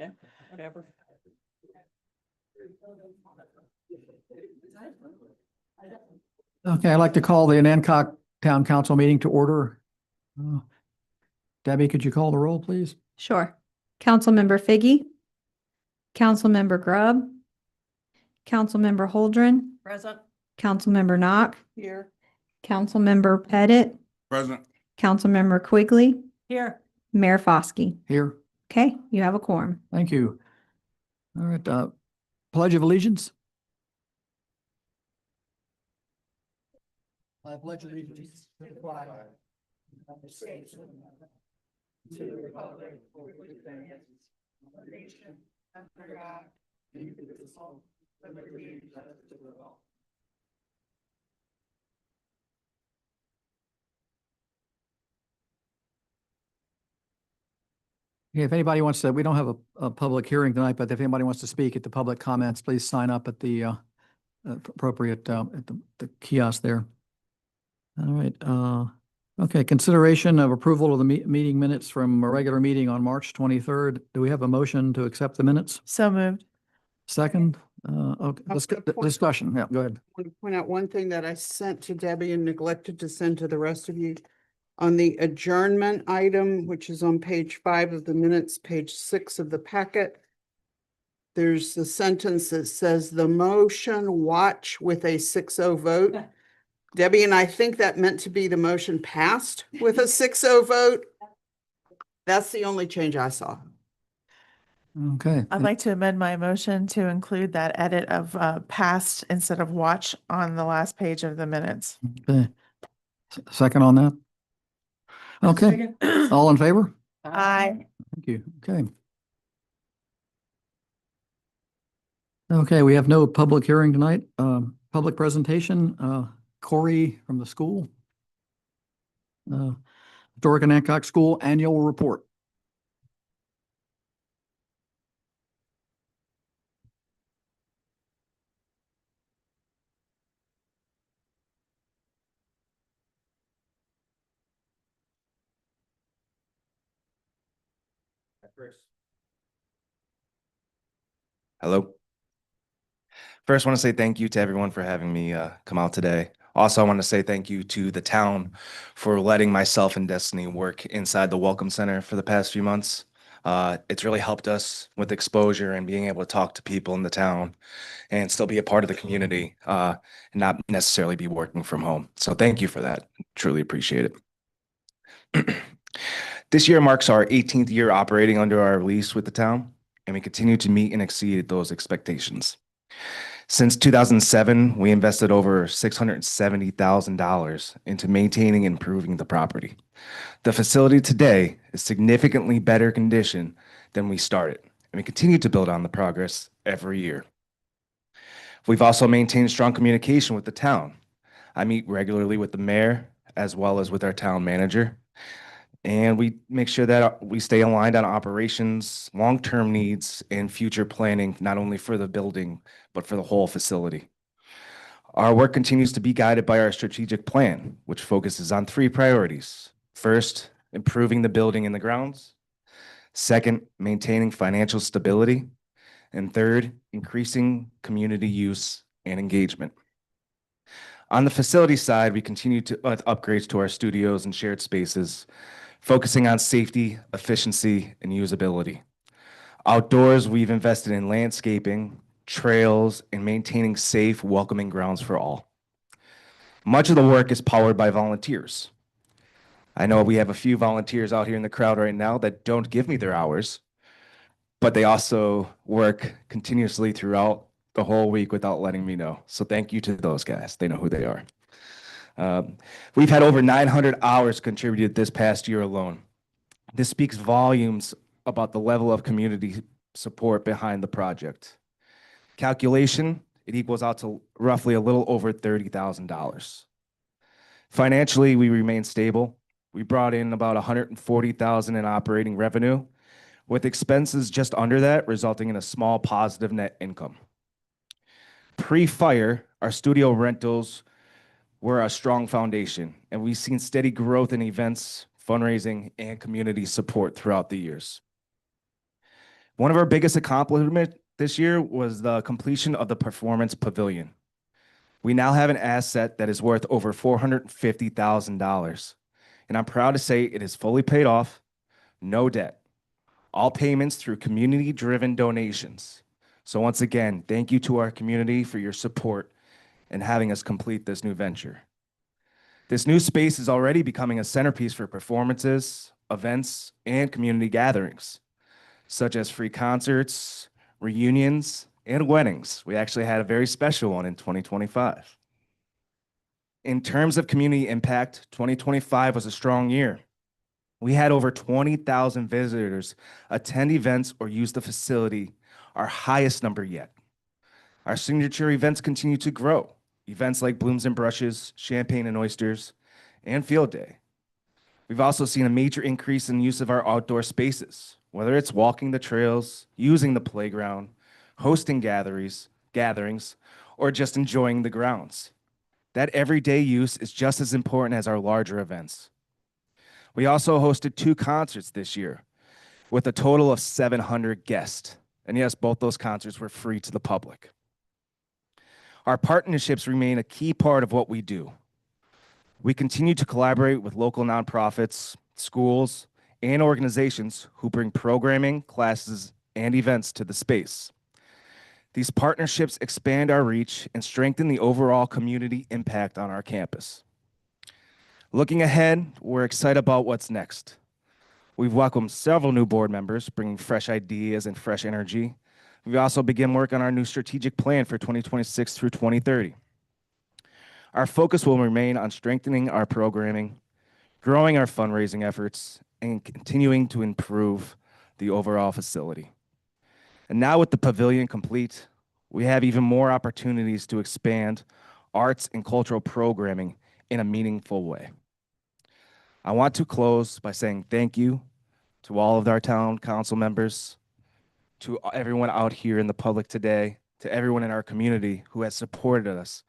Okay, whatever. Okay, I'd like to call the Nancock Town Council meeting to order. Debbie, could you call the roll, please? Sure. Councilmember Figgy, Councilmember Grubb, Councilmember Holdren, Present. Councilmember Knock, Here. Councilmember Pettit, Present. Councilmember Quigley, Here. Mayor Foskey. Here. Okay, you have a quorum. Thank you. All right, Pledge of Allegiance. I pledge allegiance to the flag of the United States of America, to the republic for which it stands, one nation, under God, indivisible, with liberty and justice for all. Okay, if anybody wants to, we don't have a public hearing tonight, but if anybody wants to speak at the public comments, please sign up at the appropriate at the kiosk there. All right. Okay. Consideration of approval of the meeting minutes from a regular meeting on March 23rd. Do we have a motion to accept the minutes? So moved. Second. Okay. Discussion. Yeah. Go ahead. I want to point out one thing that I sent to Debbie and neglected to send to the rest of you. On the adjournment item, which is on page 5 of the minutes, page 6 of the packet, there's the sentence that says the motion watch with a 6-0 vote. Debbie and I think that meant to be the motion passed with a 6-0 vote. That's the only change I saw. Okay. I'd like to amend my motion to include that edit of past instead of watch on the last page of the minutes. Okay. Second on that. Okay. All in favor? Aye. Thank you. Okay. Okay, we have no public hearing tonight. Public presentation, Corey from the school. Historic and Hancock School Annual Report. Hello. First, I want to say thank you to everyone for having me come out today. Also, I want to say thank you to the town for letting myself and Destiny work inside the Welcome Center for the past few months. It's really helped us with exposure and being able to talk to people in the town and still be a part of the community and not necessarily be working from home. So thank you for that. Truly appreciate it. This year marks our 18th year operating under our lease with the town, and we continue to meet and exceed those expectations. Since 2007, we invested over $670,000 into maintaining and improving the property. The facility today is significantly better condition than we started, and we continue to build on the progress every year. We've also maintained strong communication with the town. I meet regularly with the mayor as well as with our town manager, and we make sure that we stay aligned on operations, long-term needs, and future planning, not only for the building, but for the whole facility. Our work continues to be guided by our strategic plan, which focuses on 3 priorities. First, improving the building and the grounds. Second, maintaining financial stability. And third, increasing community use and engagement. On the facility side, we continue to upgrades to our studios and shared spaces, focusing on safety, efficiency, and usability. Outdoors, we've invested in landscaping, trails, and maintaining safe, welcoming grounds for all. Much of the work is powered by volunteers. I know we have a few volunteers out here in the crowd right now that don't give me their hours, but they also work continuously throughout the whole week without letting me know. So thank you to those guys. They know who they are. We've had over 900 hours contributed this past year alone. This speaks volumes about the level of community support behind the project. Calculation, it equals out to roughly a little over $30,000. Financially, we remain stable. We brought in about $140,000 in operating revenue, with expenses just under that, resulting in a small positive net income. Pre-fire, our studio rentals were a strong foundation, and we've seen steady growth in events, fundraising, and community support throughout the years. One of our biggest accomplishments this year was the completion of the Performance Pavilion. We now have an asset that is worth over $450,000, and I'm proud to say it is fully paid off, no debt, all payments through community-driven donations. So once again, thank you to our community for your support and having us complete this new venture. This new space is already becoming a centerpiece for performances, events, and community gatherings, such as free concerts, reunions, and weddings. We actually had a very special one in 2025. In terms of community impact, 2025 was a strong year. We had over 20,000 visitors attend events or use the facility, our highest number yet. Our signature events continue to grow. Events like Blooms and Brushes, Champagne and Oysters, and Field Day. We've also seen a major increase in use of our outdoor spaces, whether it's walking the trails, using the playground, hosting gatherings, or just enjoying the grounds. That everyday use is just as important as our larger events. We also hosted 2 concerts this year with a total of 700 guests. And yes, both those concerts were free to the public. Our partnerships remain a key part of what we do. We continue to collaborate with local nonprofits, schools, and organizations who bring programming, classes, and events to the space. These partnerships expand our reach and strengthen the overall community impact on our campus. Looking ahead, we're excited about what's next. We've welcomed several new board members, bringing fresh ideas and fresh energy. We also begin work on our new strategic plan for 2026 through 2030. Our focus will remain on strengthening our programming, growing our fundraising efforts, and continuing to improve the overall facility. And now with the pavilion complete, we have even more opportunities to expand arts and cultural programming in a meaningful way. I want to close by saying thank you to all of our town council members, to everyone out here in the public today, to everyone in our community who has supported us,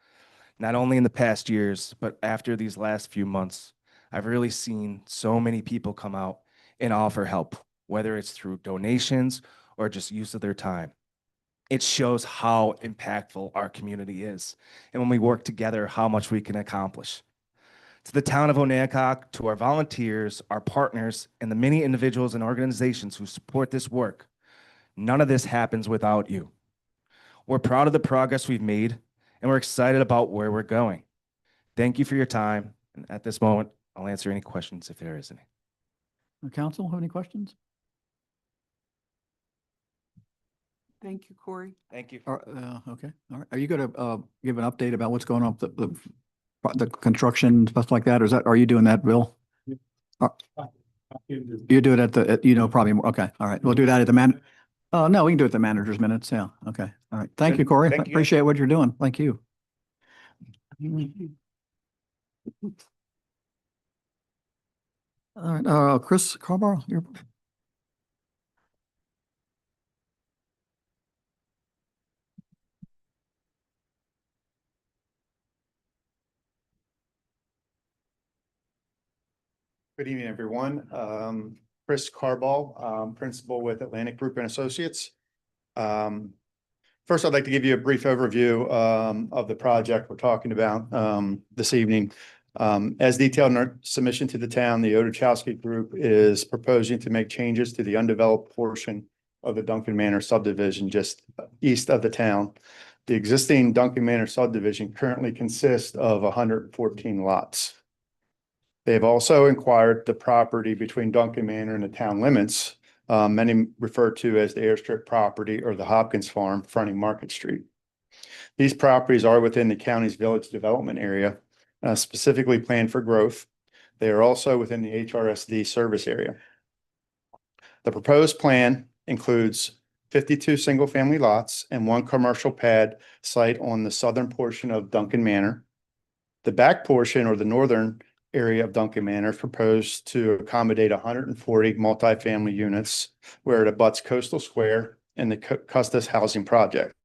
not only in the past years, but after these last few months. I've really seen so many people come out and offer help, whether it's through donations or just use of their time. It shows how impactful our community is, and when we work together, how much we can accomplish. To the town of Onancock, to our volunteers, our partners, and the many individuals and organizations who support this work, none of this happens without you. We're proud of the progress we've made, and we're excited about where we're going. Thank you for your time, and at this moment, I'll answer any questions if there is any. Council, have any questions? Thank you, Corey. Thank you. Okay, all right. Are you going to give an update about what's going on with the construction, stuff like that? Or are you doing that, Bill? You do it probably more. Okay, all right. We'll do that at the no, we can do it at the manager's minutes. Yeah, okay. All right. Thank you, Corey. Thank you. Appreciate what you're doing. Thank you. All right, Chris Carborough, you're. Good evening, everyone. Chris Carball, principal with Atlantic Group and Associates. First, I'd like to give you a brief overview of the project we're talking about this evening. As detailed in our submission to the town, the Oduchowski Group is proposing to make changes to the undeveloped portion of the Duncan Manor subdivision just east of the town. The existing Duncan Manor subdivision currently consists of 114 lots. They've also acquired the property between Duncan Manor and the town limits, many refer to as the airstrip property or the Hopkins Farm fronting Market Street. These properties are within the county's village development area, specifically planned for growth. They are also within the HRSD service area. The proposed plan includes 52 single-family lots and 1 commercial pad site on the southern portion of Duncan Manor. The back portion or the northern area of Duncan Manor is proposed to accommodate 140 multifamily units where it abuts Coastal Square and the Custis Housing Project.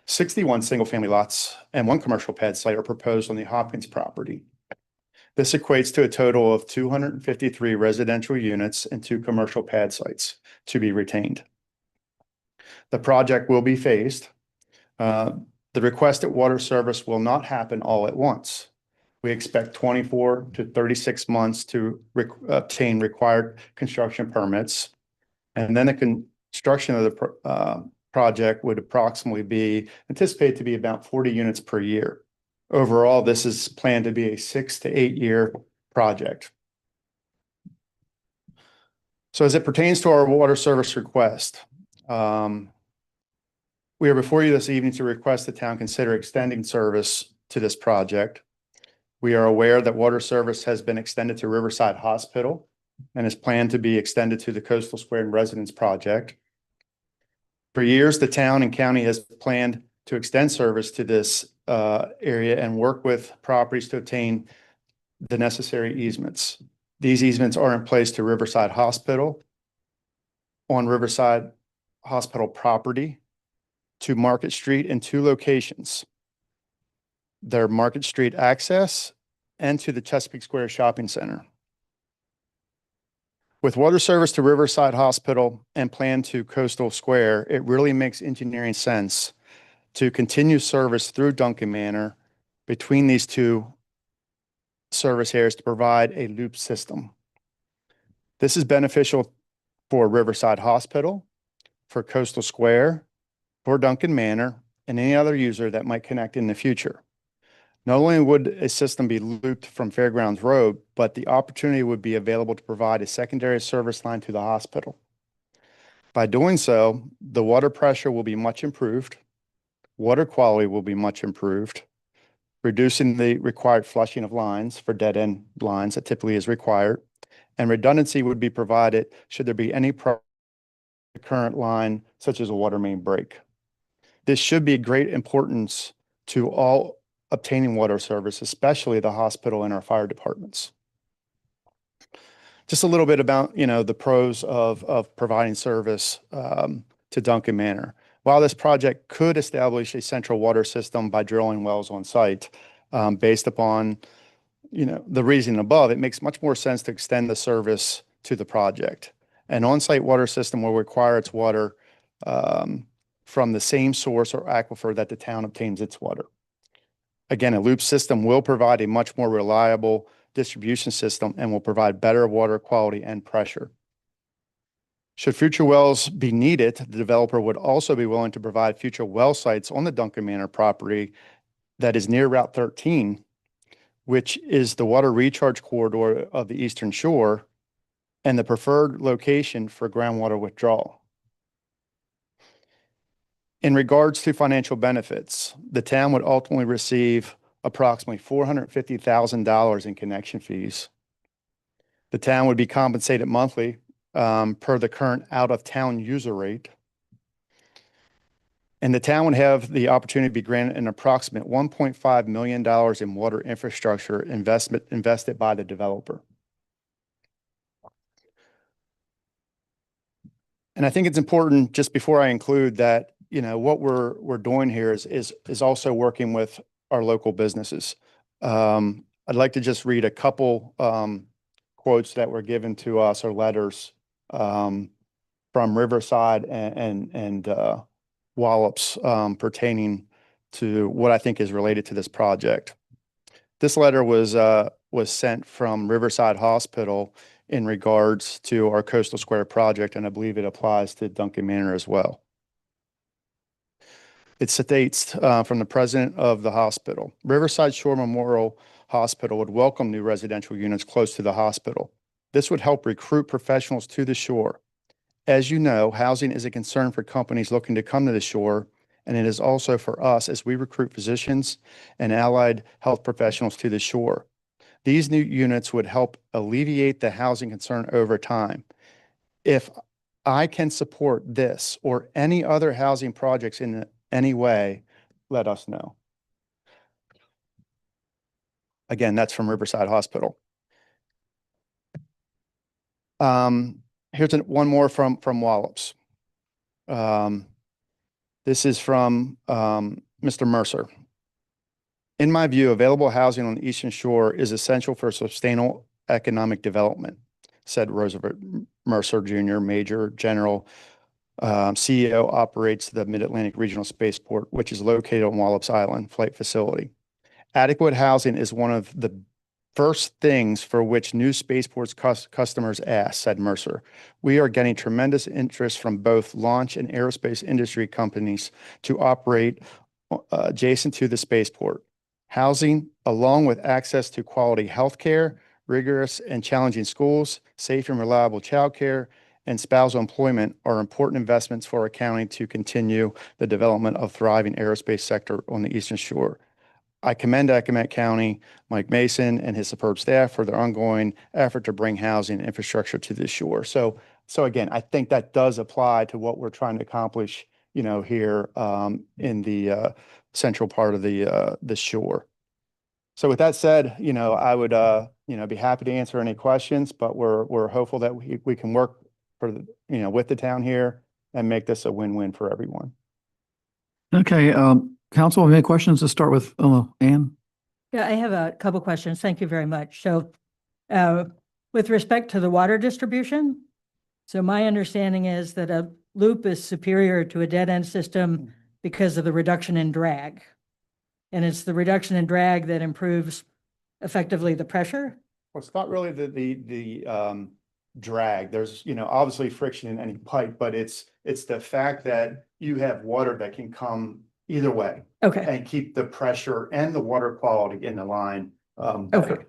61 single-family lots and 1 commercial pad site are proposed on the Hopkins property. This equates to a total of 253 residential units and 2 commercial pad sites to be retained. The project will be phased. The requested water service will not happen all at once. We expect 24 to 36 months to obtain required construction permits. And then the construction of the project would approximately be anticipated to be about 40 units per year. Overall, this is planned to be a 6 to 8 year project. So as it pertains to our water service request, we are before you this evening to request the town consider extending service to this project. We are aware that water service has been extended to Riverside Hospital and is planned to be extended to the Coastal Square and Residence project. For years, the town and county has planned to extend service to this area and work with properties to obtain the necessary easements. These easements are in place to Riverside Hospital, on Riverside Hospital property, to Market Street in 2 locations. Their Market Street access and to the Chesapeake Square Shopping Center. With water service to Riverside Hospital and plan to Coastal Square, it really makes engineering sense to continue service through Duncan Manor between these 2 service areas to provide a loop system. This is beneficial for Riverside Hospital, for Coastal Square, for Duncan Manor, and any other user that might connect in the future. Not only would a system be looped from Fairgrounds Road, but the opportunity would be available to provide a secondary service line to the hospital. By doing so, the water pressure will be much improved, water quality will be much improved, reducing the required flushing of lines for dead-end lines that typically is required, and redundancy would be provided should there be any current line, such as a water main break. This should be of great importance to all obtaining water service, especially the hospital and our fire departments. Just a little bit about, the pros of providing service to Duncan Manor. While this project could establish a central water system by drilling wells on site, based upon, the reasoning above, it makes much more sense to extend the service to the project. An on-site water system will require its water from the same source or aquifer that the town obtains its water. Again, a loop system will provide a much more reliable distribution system and will provide better water quality and pressure. Should future wells be needed, the developer would also be willing to provide future well sites on the Duncan Manor property that is near Route 13, which is the water recharge corridor of the Eastern Shore and the preferred location for groundwater withdrawal. In regards to financial benefits, the town would ultimately receive approximately $450,000 in connection fees. The town would be compensated monthly per the current out-of-town user rate. And the town would have the opportunity to be granted an approximate $1.5 million in water infrastructure invested by the developer. And I think it's important, just before I include that, what we're doing here is also working with our local businesses. I'd like to just read a couple quotes that were given to us, or letters from Riverside and Wallops pertaining to what I think is related to this project. This letter was sent from Riverside Hospital in regards to our Coastal Square project, and I believe it applies to Duncan Manor as well. It states from the president of the hospital, Riverside Shore Memorial Hospital would welcome new residential units close to the hospital. This would help recruit professionals to the shore. As you know, housing is a concern for companies looking to come to the shore, and it is also for us as we recruit physicians and allied health professionals to the shore. These new units would help alleviate the housing concern over time. If I can support this or any other housing projects in any way, let us know. Again, that's from Riverside Hospital. Here's one more from Wallops. This is from Mr. Mercer. In my view, available housing on the Eastern Shore is essential for sustainable economic development, said Roosevelt Mercer Jr., Major General, CEO, operates the Mid-Atlantic Regional Spaceport, which is located on Wallops Island Flight Facility. Adequate housing is one of the first things for which new spaceports customers ask, said Mercer. We are getting tremendous interest from both launch and aerospace industry companies to operate adjacent to the spaceport. Housing, along with access to quality healthcare, rigorous and challenging schools, safe and reliable childcare, and spousal employment are important investments for our county to continue the development of thriving aerospace sector on the Eastern Shore. I commend Accomack County, Mike Mason, and his superb staff for their ongoing effort to bring housing and infrastructure to the shore. So again, I think that does apply to what we're trying to accomplish, here in the central part of the shore. So with that said, I would be happy to answer any questions, but we're hopeful that we can work for with the town here and make this a win-win for everyone. Okay, council, any questions? Let's start with Ann. Yeah, I have a couple questions. Thank you very much. So with respect to the water distribution, so my understanding is that a loop is superior to a dead end system because of the reduction in drag. And it's the reduction in drag that improves effectively the pressure. Well, it's not really the drag. There's, obviously friction in any pipe, but it's the fact that you have water that can come either way. Okay. And keep the pressure and the water quality in the line. Okay. Better.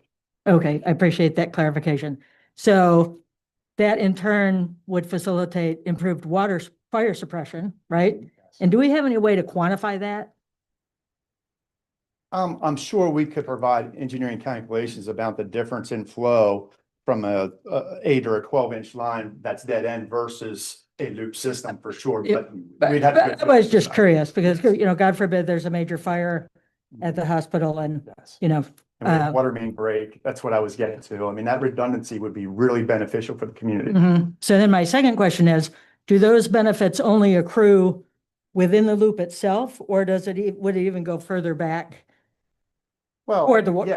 Okay. I appreciate that clarification. So that in turn would facilitate improved fire suppression, right? And do we have any way to quantify that? I'm sure we could provide engineering calculations about the difference in flow from a 8 or a 12-inch line that's dead end versus a loop system for sure. Yeah, But we'd have to. I was just curious because, God forbid there's a major fire at the hospital and, Yes. you And with a water main break, that's what I was getting to. I mean, that redundancy would be really beneficial for the community. So then my second question is, do those benefits only accrue within the loop itself, or would it even go further back? Well, Or the water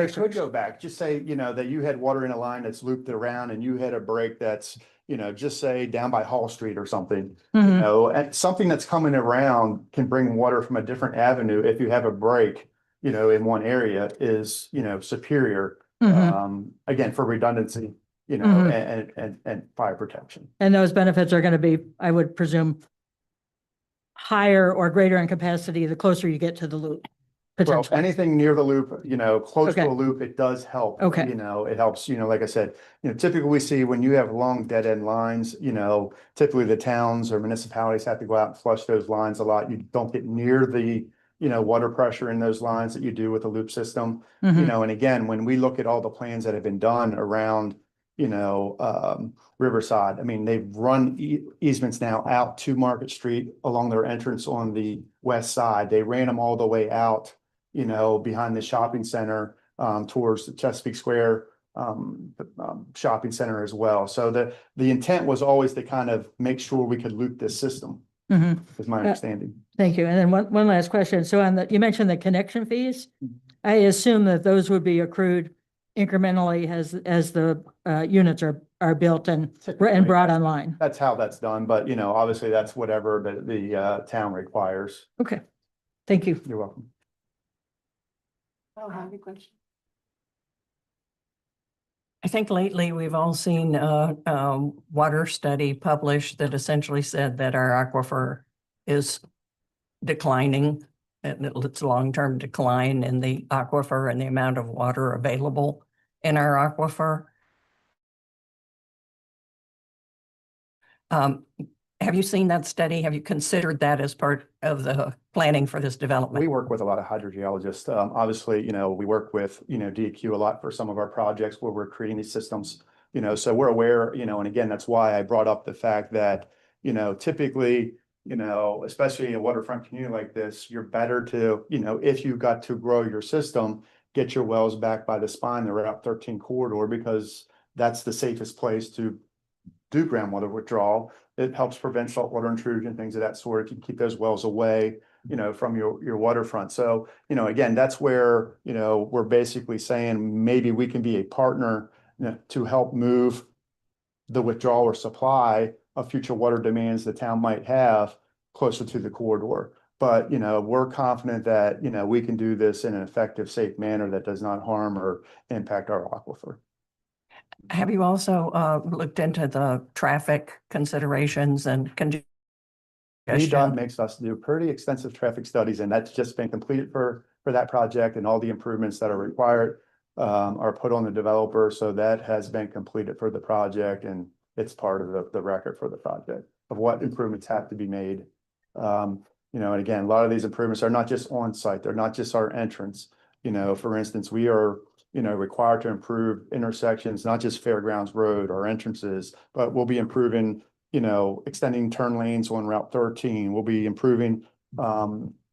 it could source. go back. Just say, that you had water in a line that's looped around and you had a break that's, just say down by Hall Street or something. Mhm. And something that's coming around can bring water from a different avenue. If you have a break, in one area is, superior. Mhm. Again, for redundancy, Mhm. and fire protection. And those benefits are going to be, I would presume, higher or greater in capacity the closer you get to the loop. Well, Potentially. anything near the loop, close to Okay. a loop, it does help. Okay. It helps, like I said, typically we see when you have long dead end lines, typically the towns or municipalities have to go out and flush those lines a lot. You don't get near the, water pressure in those lines that you do with the loop system. Mhm. And again, when we look at all the plans that have been done around, Riverside, I mean, they've run easements now out to Market Street along their entrance on the west side. They ran them all the way out, behind the shopping center, towards the Chesapeake Square, shopping center as well. So the intent was always to kind of make sure we could loop this system, Mhm. is my understanding. Thank you. And then one last question. So you mentioned the connection fees. I assume that those would be accrued incrementally as the units are built and brought online. That's how that's done, but obviously that's whatever the town requires. Okay. Thank you. You're welcome. Oh, have a question? I think lately we've all seen a water study published that essentially said that our aquifer is declining. And it's long-term decline in the aquifer and the amount of water available in our aquifer. Have you seen that study? Have you considered that as part of the planning for this development? We work with a lot of hydrogeologists. Obviously, we work with, DEQ a lot for some of our projects where we're creating these systems, so we're aware, and again, that's why I brought up the fact that, typically, especially in a waterfront community like this, you're better to, if you got to grow your system, get your wells back by the spine, the Route 13 corridor, because that's the safest place to do groundwater withdrawal. it helps prevent saltwater intrusion, things of that sort. You can keep those wells away, from your waterfront. So, again, that's where, we're basically saying maybe we can be a partner, to help move the withdrawal or supply of future water demands the town might have closer to the corridor. But, we're confident that, we can do this in an effective, safe manner that does not harm or impact our aquifer. Have you also looked into the traffic considerations and congestion? VDOT makes us do pretty extensive traffic studies, and that's just been completed for that project, and all the improvements that are required are put on the developer. So that has been completed for the project, and it's part of the record for the project of what improvements have to be made. And again, a lot of these improvements are not just on site, they're not just our entrance. For instance, we are required to improve intersections, not just Fairgrounds Road, our entrances, but we'll be improving, extending turn lanes on Route 13. We'll be improving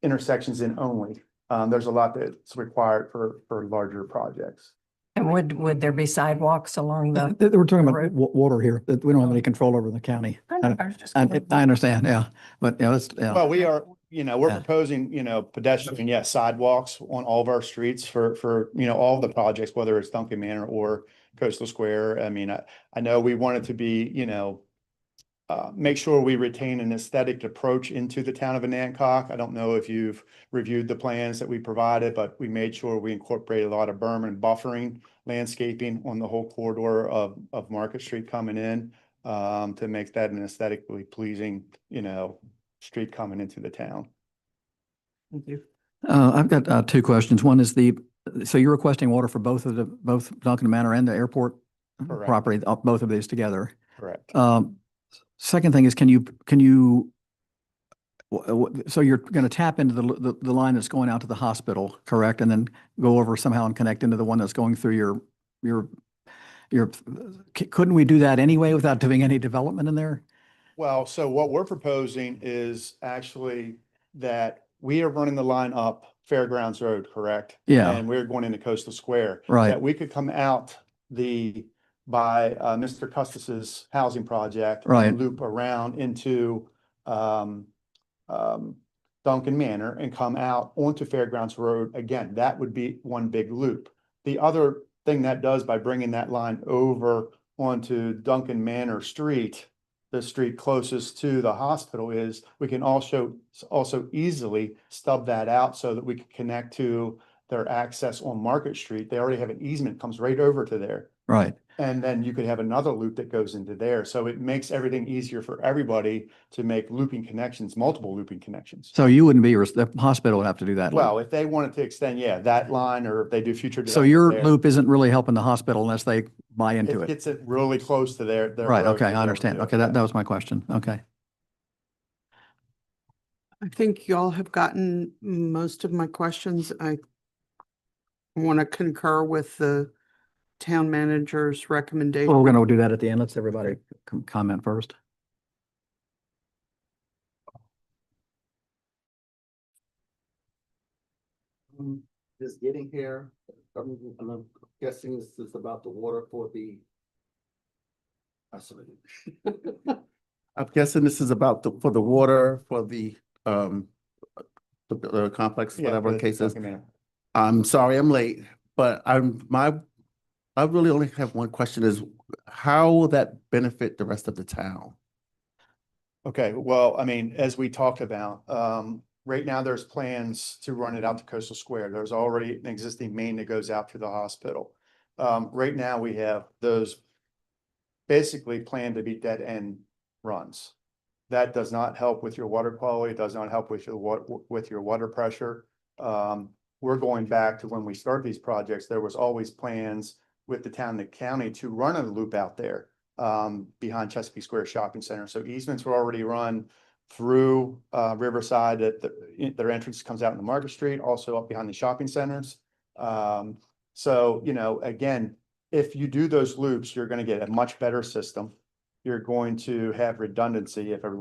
intersections in Only. There's a lot that's required for larger projects. And would there be sidewalks along the? We're talking about road? water here, that we don't have any control over the county. I was just I wondering. understand, yeah, but that's, yeah. Well, we are, we're Yeah. proposing, pedestrian, yes, sidewalks on all of our streets for, all of the projects, whether it's Duncan Manor or Coastal Square. I mean, I know we want it to be, make sure we retain an aesthetic approach into the town of Anacog. I don't know if you've reviewed the plans that we provided, but we made sure we incorporated a lot of berm and buffering landscaping on the whole corridor of Market Street coming in, to make that an aesthetically pleasing, street coming into the town. Thank you. I've got two questions. One is so you're requesting water for both Duncan Manor and the airport Correct. property, both of these together. Correct. Second thing is, so you're going to tap into the line that's going out to the hospital, correct? And then go over somehow and connect into the one that's going through couldn't we do that anyway without doing any development in there? Well, so what we're proposing is actually that we are running the line up Fairgrounds Road, correct? Yeah. And we're going into Coastal Square. Right. That we could come out by Mr. Custis's housing project. Right. And loop around into Duncan Manor and come out onto Fairgrounds Road. Again, that would be one big loop. The other thing that does by bringing that line over onto Duncan Manor Street, the street closest to the hospital, is we can also easily stub that out so that we can connect to their access on Market Street. They already have an easement, comes right over to there. Right. And then you could have another loop that goes into there. So it makes everything easier for everybody to make looping connections, multiple looping connections. So you wouldn't be, the hospital would have to do that. Well, if they wanted to extend, that line, or if they do future. So your development there, loop isn't really helping the hospital unless they buy into it it. gets it really close to their. Right, road okay, to I understand. do it. Okay, that was my question. Okay. I think y'all have gotten most of my questions. I want to concur with the town manager's recommendation. Well, we're going to do that at the end. Let's everybody comment first. Just getting here, I'm guessing this is about the water for the. I'm guessing this is about for the water for the complex, Yeah, whatever for the case is. Duncan Manor. I'm sorry I'm late, but I really only have one question: is how will that benefit the rest of the town? Okay, well, I mean, as we talked about, right now there's plans to run it out to Coastal Square. There's already an existing main that goes out to the hospital. Right now we have those basically planned to be dead end runs. That does not help with your water quality, does not help with your water pressure. We're going back to when we started these projects, there was always plans with the town and the county to run a loop out there behind Chesapeake Square Shopping Center. So easements were already run through Riverside, that their entrance comes out into Market Street, also up behind the shopping centers. So, again, if you do those loops, you're going to get a much better system. You're going to have redundancy. If a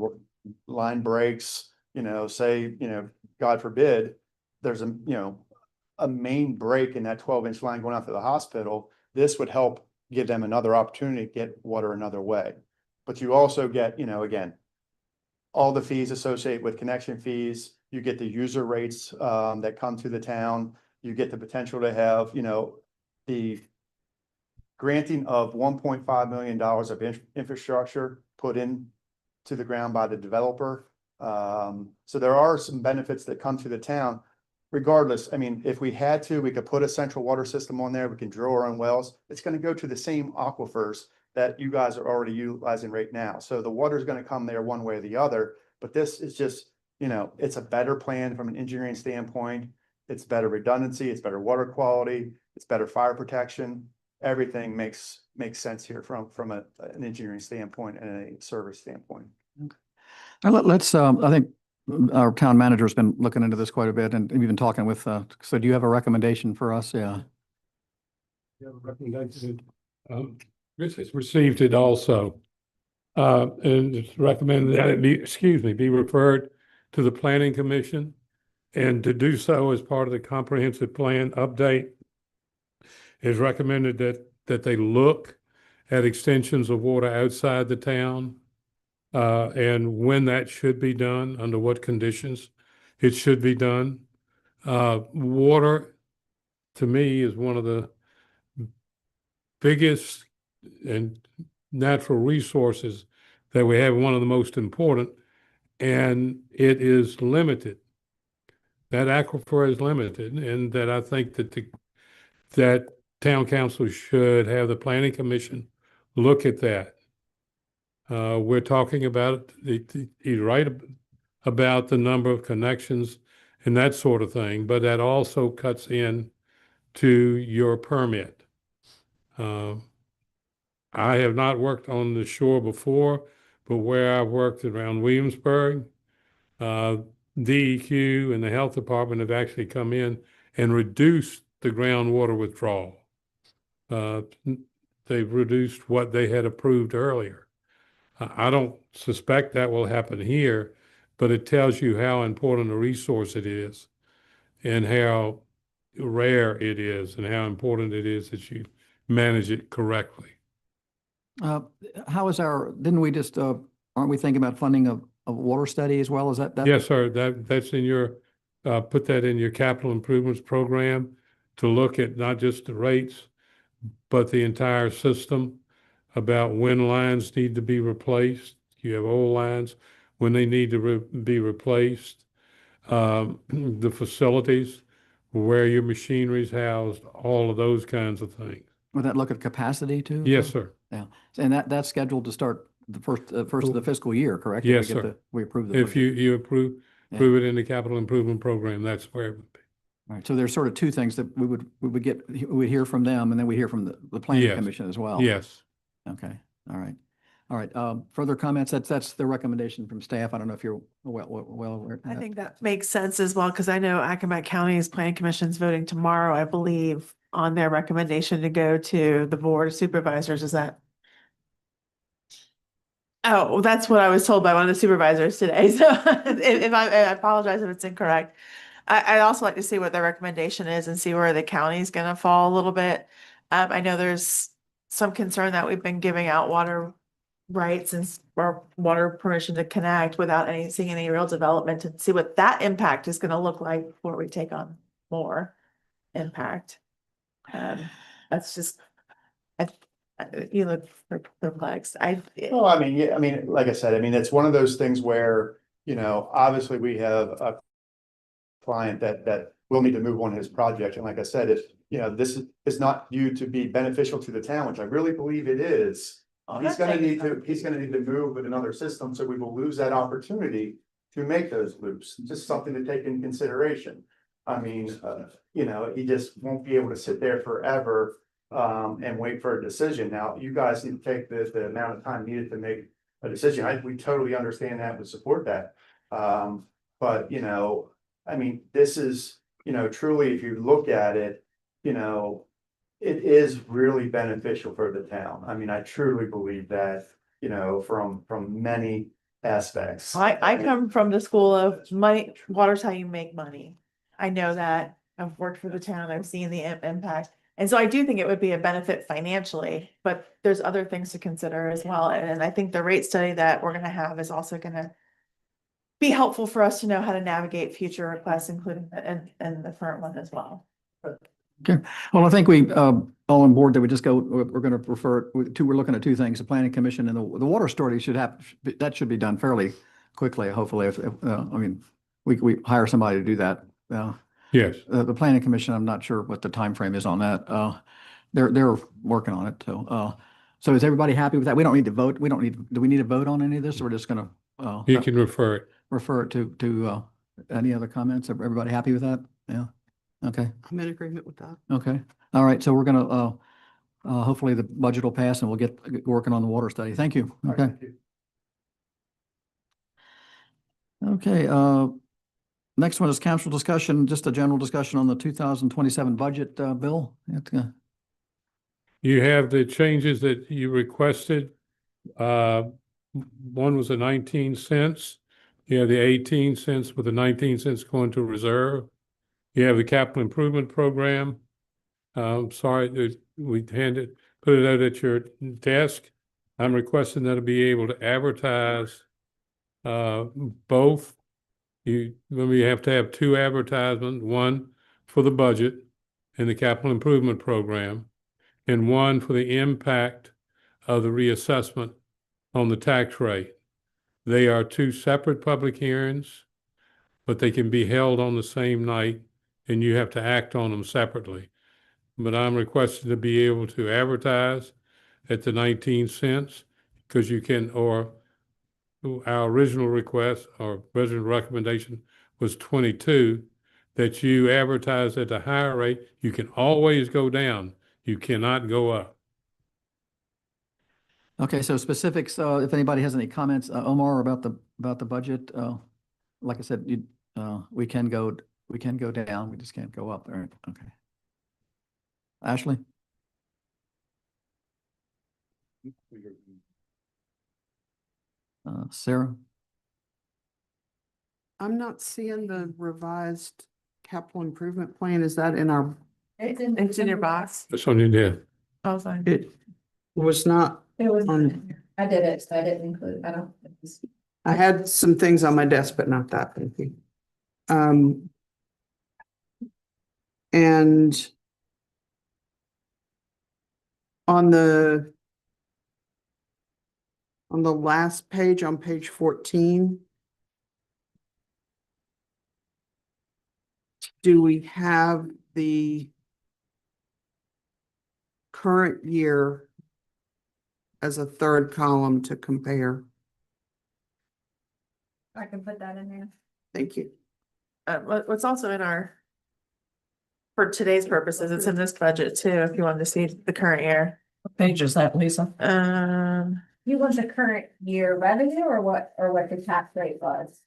line breaks, say, God forbid, there's a main break in that 12-inch line going out to the hospital, this would help give them another opportunity to get water another way. but you also get, you know, again, all the fees associated with connection fees, you get the user rates, that come to the town, you get the potential to have, you know, the granting of $1.5 million of infrastructure put in to the ground by the developer. So there are some benefits that come to the town. Regardless, I mean, if we had to, we could put a central water system on there, we can drill our own wells. It's gonna go to the same aquifers that you guys are already utilizing right now. So the water's gonna come there one way or the other, but this is just, you know, it's a better plan from an engineering standpoint. It's better redundancy, it's better water quality, it's better fire protection. Everything makes sense here from an engineering standpoint and a service standpoint. Let's, I think our town manager's been looking into this quite a bit and we've been talking with, so do you have a recommendation for us? Yeah. You have a recommendation. Chris has received it also. And it's recommended that it be referred to the planning commission. And to do so as part of the comprehensive plan update, is recommended that they look at extensions of water outside the town. And when that should be done, under what conditions it should be done. Water, to me, is one of the biggest and natural resources that we have, one of the most important, and it is limited. That aquifer is limited, and that I think that that town council should have the planning commission look at that. We're talking about, he's right about the number of connections and that sort of thing, but that also cuts in to your permit. I have not worked on the shore before, but where I've worked around Williamsburg, DEQ and the health department have actually come in and reduced the groundwater withdrawal. They've reduced what they had approved earlier. I don't suspect that will happen here, but it tells you how important a resource it is and how rare it is and how important it is that you manage it correctly. How is didn't we just, aren't we thinking about funding a water study as well? Is that? Yes, sir. That's in your, put that in your capital improvements program to look at not just the rates, but the entire system, about when lines need to be replaced. You have old lines, when they need to be replaced. The facilities, where your machinery is housed, all of those kinds of things. Would that look at capacity too? Yes, sir. Yeah. And that's scheduled to start the first of the fiscal year, correct? Yes, sir. We approve the. If you approve it in the capital improvement program, that's where it would be. All right. So there's sort of two things that we would hear from them, and then we hear from the planning Yes. commission as well. Yes. Okay. All right. All right. Further comments? That's the recommendation from staff. I don't know if you're well aware. I think that makes sense as well, because I know Accomack County's Planning Commission's voting tomorrow, I believe, on their recommendation to go to the Board of Supervisors. Is that? Oh, that's what I was told by one of the supervisors today. So if I apologize if it's incorrect. I'd also like to see what their recommendation is and see where the county's gonna fall a little bit. I know there's some concern that we've been giving out water rights and or water permission to connect without seeing any real development, and see what that impact is gonna look like before we take on more impact. That's just, you look perplexed. Well, I mean, yeah, I mean, like I said, I mean, it's one of those things where, you know, obviously we have a client that will need to move on his project. And like I said, if, you know, this is not viewed to be beneficial to the town, which I really believe it is. He's gonna need to move with another system, so we will lose that opportunity to make those loops. Just something to take in consideration. I mean, you know, he just won't be able to sit there forever and wait for a decision. Now, you guys need to take the amount of time needed to make a decision. We totally understand that, we support that. But, you know, I mean, this is, you know, truly, if you look at it, you know, it is really beneficial for the town. I mean, I truly believe that, you know, from many aspects. I come from the school of money, water's how you make money. I know that. I've worked for the town. I've seen the impact. And so I do think it would be a benefit financially, but there's other things to consider as well. And I think the rate study that we're gonna have is also gonna be helpful for us to know how to navigate future requests, including and the current one as well. Well, I think we, all on board that we just go, we're going to refer to, we're looking at two things, the planning commission and the water authority should have, that should be done fairly quickly, hopefully, if, I mean, we hire somebody to do that. Yes. The planning commission, I'm not sure what the time frame is on that. They're working on it, so is everybody happy with that? We don't need to vote, do we need to vote on any of this, or we're just gonna, You can refer it. refer it to, any other comments? Everybody happy with that? Yeah, okay. I'm in agreement with that. Okay, all right, so we're gonna, hopefully the budget will pass and we'll get working on the water study. Thank you. Okay. Okay, next one is council discussion, just a general discussion on the 2027 budget, bill. You have the changes that you requested. One was the 19 cents. You have the 18 cents with the 19 cents going to reserve. You have the capital improvement program. Sorry, we put it out at your desk. I'm requesting that to be able to advertise both. We have to have two advertisements, one for the budget and the capital improvement program, and one for the impact of the reassessment on the tax rate. They are two separate public hearings, but they can be held on the same night, and you have to act on them separately. But I'm requesting to be able to advertise at the 19 cents, because you can, or our original request or original recommendation was 22, that you advertise at the higher rate. You can always go down. You cannot go up. Okay, so specifics, if anybody has any comments, Omar, about the budget, like I said, we can go down, we just can't go up. All right, okay. Ashley? Sarah? I'm not seeing the revised capital improvement plan. Is that in our, It's in your box. That's on your desk. Oh, sorry. it was not It was, on, I did it, so I didn't include, I don't. I had some things on my desk, but not that, thank you. And on the last page, on page 14, do we have the current year as a third column to compare? I can put that in there. Thank you. What's also in our, for today's purposes, it's in this budget too, if you wanted to see the current year. What page is that, Lisa? You want the current year revenue or what the tax rate was?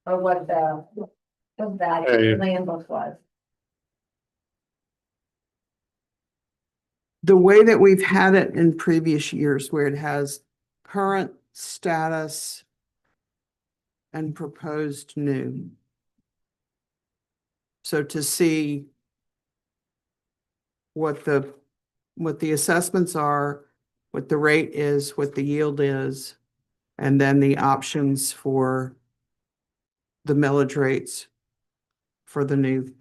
Or what the Hey. land book was? The way that we've had it in previous years, where it has current status and proposed new. So to see what the assessments are, what the rate is, what the yield is, and then the options for the millage rates for the new,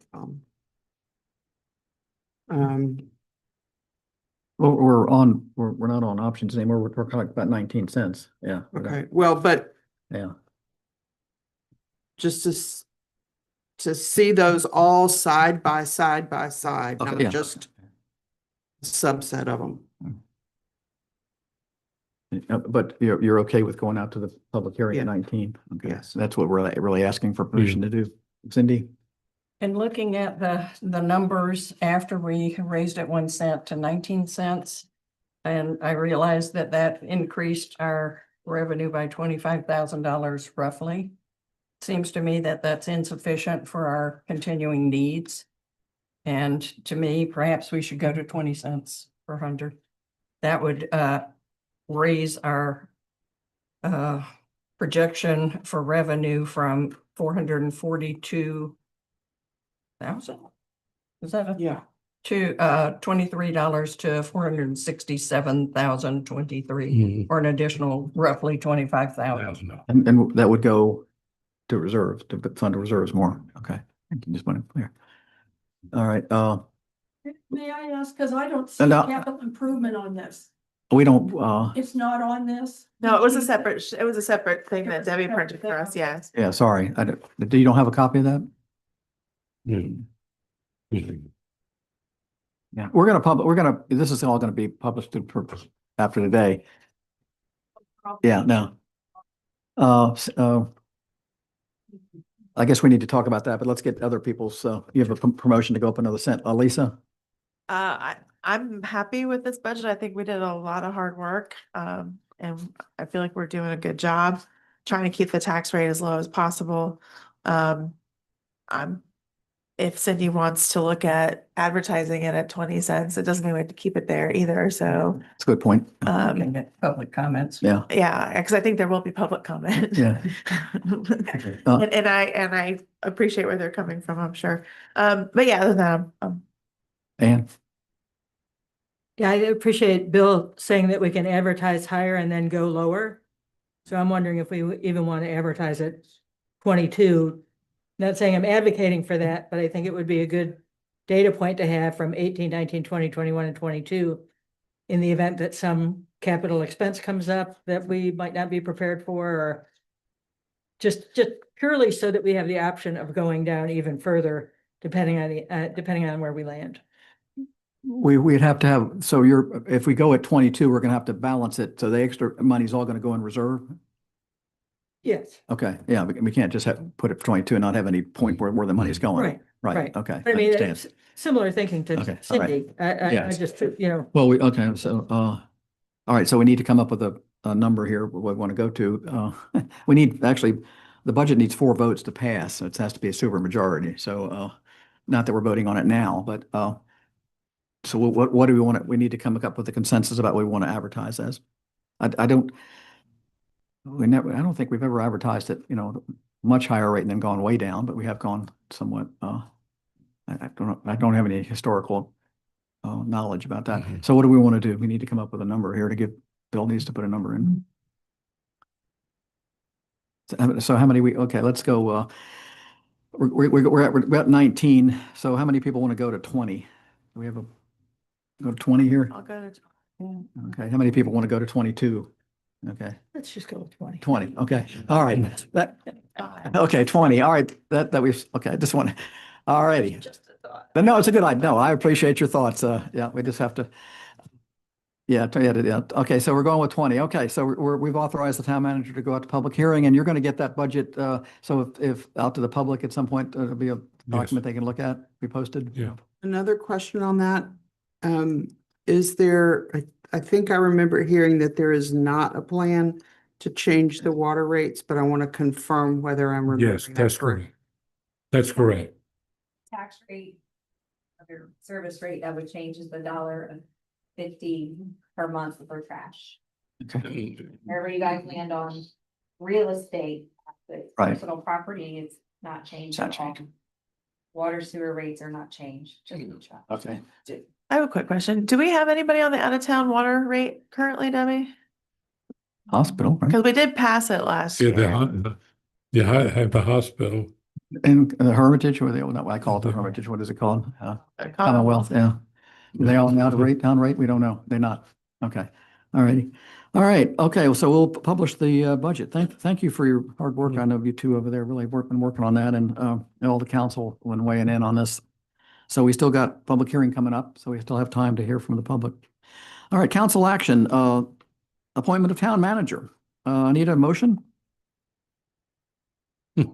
Well, we're not on options anymore. We're talking about 19 cents. Yeah. okay, well, but Yeah. just to see those all side by side by side, Okay, not yeah. just a subset of them. But you're okay with going out to the public hearing at Yeah. 19? Okay, Yes. that's what we're really asking for permission to do. Cindy? And looking at the numbers after we raised it 1 cent to 19 cents. And I realized that increased our revenue by $25,000 roughly. Seems to me that that's insufficient for our continuing needs. And to me, perhaps we should go to 20 cents per hundred. That would raise our projection for revenue from 442,000. Is that Yeah. to $23 to 467,023, or an additional roughly 25,000. And that would go to reserves, to fund reserves more. Okay. I can just want to clear. All right, May I ask, because I don't see No. capital improvement on this. we don't, It's not on this? No, it was a separate, it was a separate thing that Debbie printed for us, yes. yeah, sorry. Do you don't have a copy of that? Yeah, this is all gonna be published after today. Yeah, no. I guess we need to talk about that, but let's get other people's, you have a promotion to go up another cent. Lisa? I'm happy with this budget. I think we did a lot of hard work. And I feel like we're doing a good job trying to keep the tax rate as low as possible. If Cindy wants to look at advertising it at 20 cents, it doesn't mean we have to keep it there either. So, That's a good point. Can get public comments. Yeah, yeah, because I think there will be public comment. yeah. And I appreciate where they're coming from, I'm sure. But yeah, other than that, Ann? Yeah, I appreciate Bill saying that we can advertise higher and then go lower. So I'm wondering if we even want to advertise at 22. Not saying I'm advocating for that, but I think it would be a good data point to have from 18, 19, 20, 21, and 22 in the event that some capital expense comes up that we might not be prepared for, or just purely so that we have the option of going down even further depending on where we land. We'd have to have, so if we go at 22, we're gonna have to balance it. So the extra money's all gonna go in reserve? Yes. Okay, yeah, we can't just put it for 22 and not have any point where the money's going. Right, Right, right. okay. But I mean, understand. it's similar thinking Okay, to all right. Cindy. I Yes. just, you know, Well, okay, so, all right, so we need to come up with a number here, what we want to go to. We need, actually, the budget needs 4 votes to pass, so it has to be a super majority. So, not that we're voting on it now, but, so what do we want to, we need to come up with a consensus about what we want to advertise as. I don't think we've ever advertised it, much higher rate and then gone way down, but we have gone somewhat, I don't have any historical knowledge about that. So what do we want to do? We need to come up with a number here to give, Bill needs to put a number in. So how many okay, let's go, we're at 19. So how many people want to go to 20? Do we have go to 20 here? I'll go to. Okay, how many people want to go to 22? Okay, let's just go with 20. 20, okay, all right. Okay, 20, all right, that we've, okay, I just want to, all righty. Just a thought. But no, it's a good idea. No, I appreciate your thoughts. Yeah, we just have to. Yeah, yeah. Okay, so we're going with 20. Okay, so we've authorized the town manager to go out to public hearing, and you're going to get that budget. So if out to the public at some point, it'll be a document they can look at, be posted. Yeah. Another question on that. Is there, I think I remember hearing that there is not a plan to change the water rates, but I want to confirm whether I'm remembering Yes, that that's correct. correct. That's correct. Tax rate, of your service rate that would change is the $1.50 per month for trash. Okay. Wherever you guys land on real estate, but Right. personal property is not changed Not at all. changing. Water sewer rates are not changed, just the trash. Okay. I have a quick question. Do we have anybody on the out-of-town water rate currently, Debbie? Hospital, right? Because we did pass it last Yeah, year. have the hospital. And Hermitage, or no, I call it the Hermitage. What is it called? Commonwealth, yeah. Are they all now town rate? We don't know. They're not. Okay. All righty. All right. Okay. So we'll publish the budget. Thank you for your hard work. I know you two over there really been working on that, and all the council when weighing in on this. So we still got public hearing coming up, so we still have time to hear from the public. All right, council action, appointment of town manager. I need a motion. Is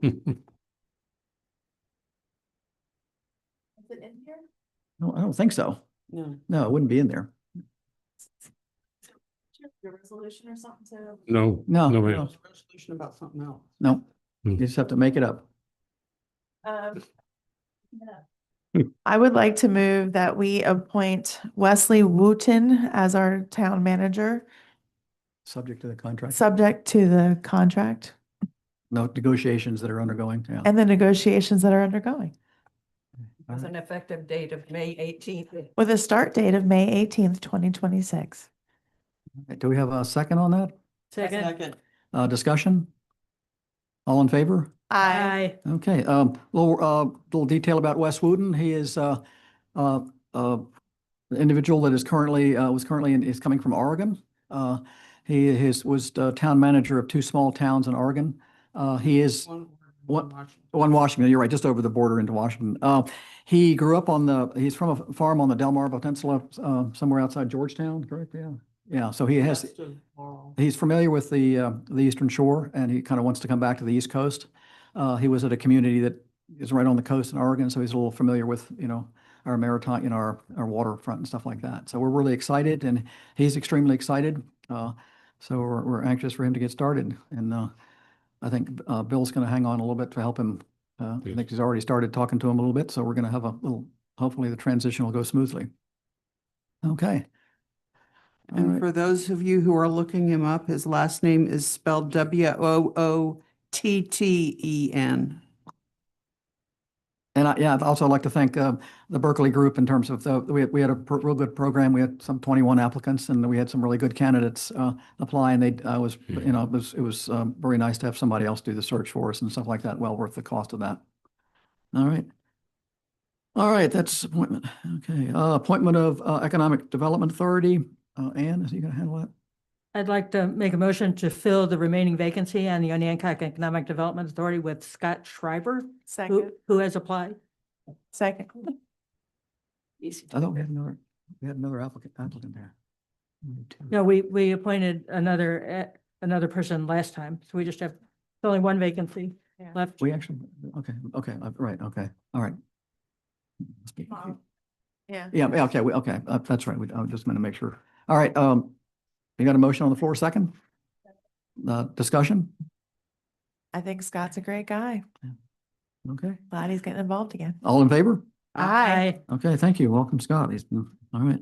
it in here? No, I don't think so. No. No, it wouldn't be in there. Your resolution or something to. No, No, no, no, ma'am. It's a resolution about something else. no. Hmm. You just have to make it up. I would like to move that we appoint Wesley Wooten as our town manager, Subject to the contract. subject to the contract No negotiations that are undergoing. Yeah. and the negotiations that are undergoing. With an effective date of May 18th. With a start date of May 18th, 2026. Do we have a second on that? Second. Discussion? All in favor? Aye. Okay, little detail about Wes Wooten. He is an individual that is currently is coming from Oregon. He was town manager of 2 small towns in Oregon. He is Washington. You're right, just over the border into Washington. He grew up he's from a farm on the Delmarva Peninsula, somewhere outside Georgetown, correct? Yeah. Yeah, so he's familiar with the Eastern Shore, and he kind of wants to come back to the East Coast. He was at a community that is right on the coast in Oregon, so he's a little familiar with, our maritime, our waterfront and stuff like that. So we're really excited, and he's extremely excited. So we're anxious for him to get started. And I think Bill's going to hang on a little bit to help him. I think he's already started talking to him a little bit, so we're going to have hopefully the transition will go smoothly. Okay. All And right. for those of you who are looking him up, his last name is spelled Wootten. And I'd also like to thank the Berkeley group in terms of we had a real good program. We had some 21 applicants, and we had some really good candidates apply. And it was very nice to have somebody else do the search for us and stuff like that. Well worth the cost of that. All right, that's appointment. Okay, appointment of Economic Development Authority. Ann, is he going to handle that? I'd like to make a motion to fill the remaining vacancy on the Onioncock Economic Development Authority with Scott Schreiber, Second. who has applied. Second. I thought we had another applicant there. No, we appointed another person last time, so we just have only one vacancy Yeah. left. We actually, okay, right, okay, all right. Yeah. Yeah, okay, okay, that's right. I was just going to make sure. All right, you got a motion on the floor, second? Discussion? I think Scott's a great guy. Okay, Glad he's getting involved again. all in favor? Aye. Okay, thank you. Welcome, Scott. All right.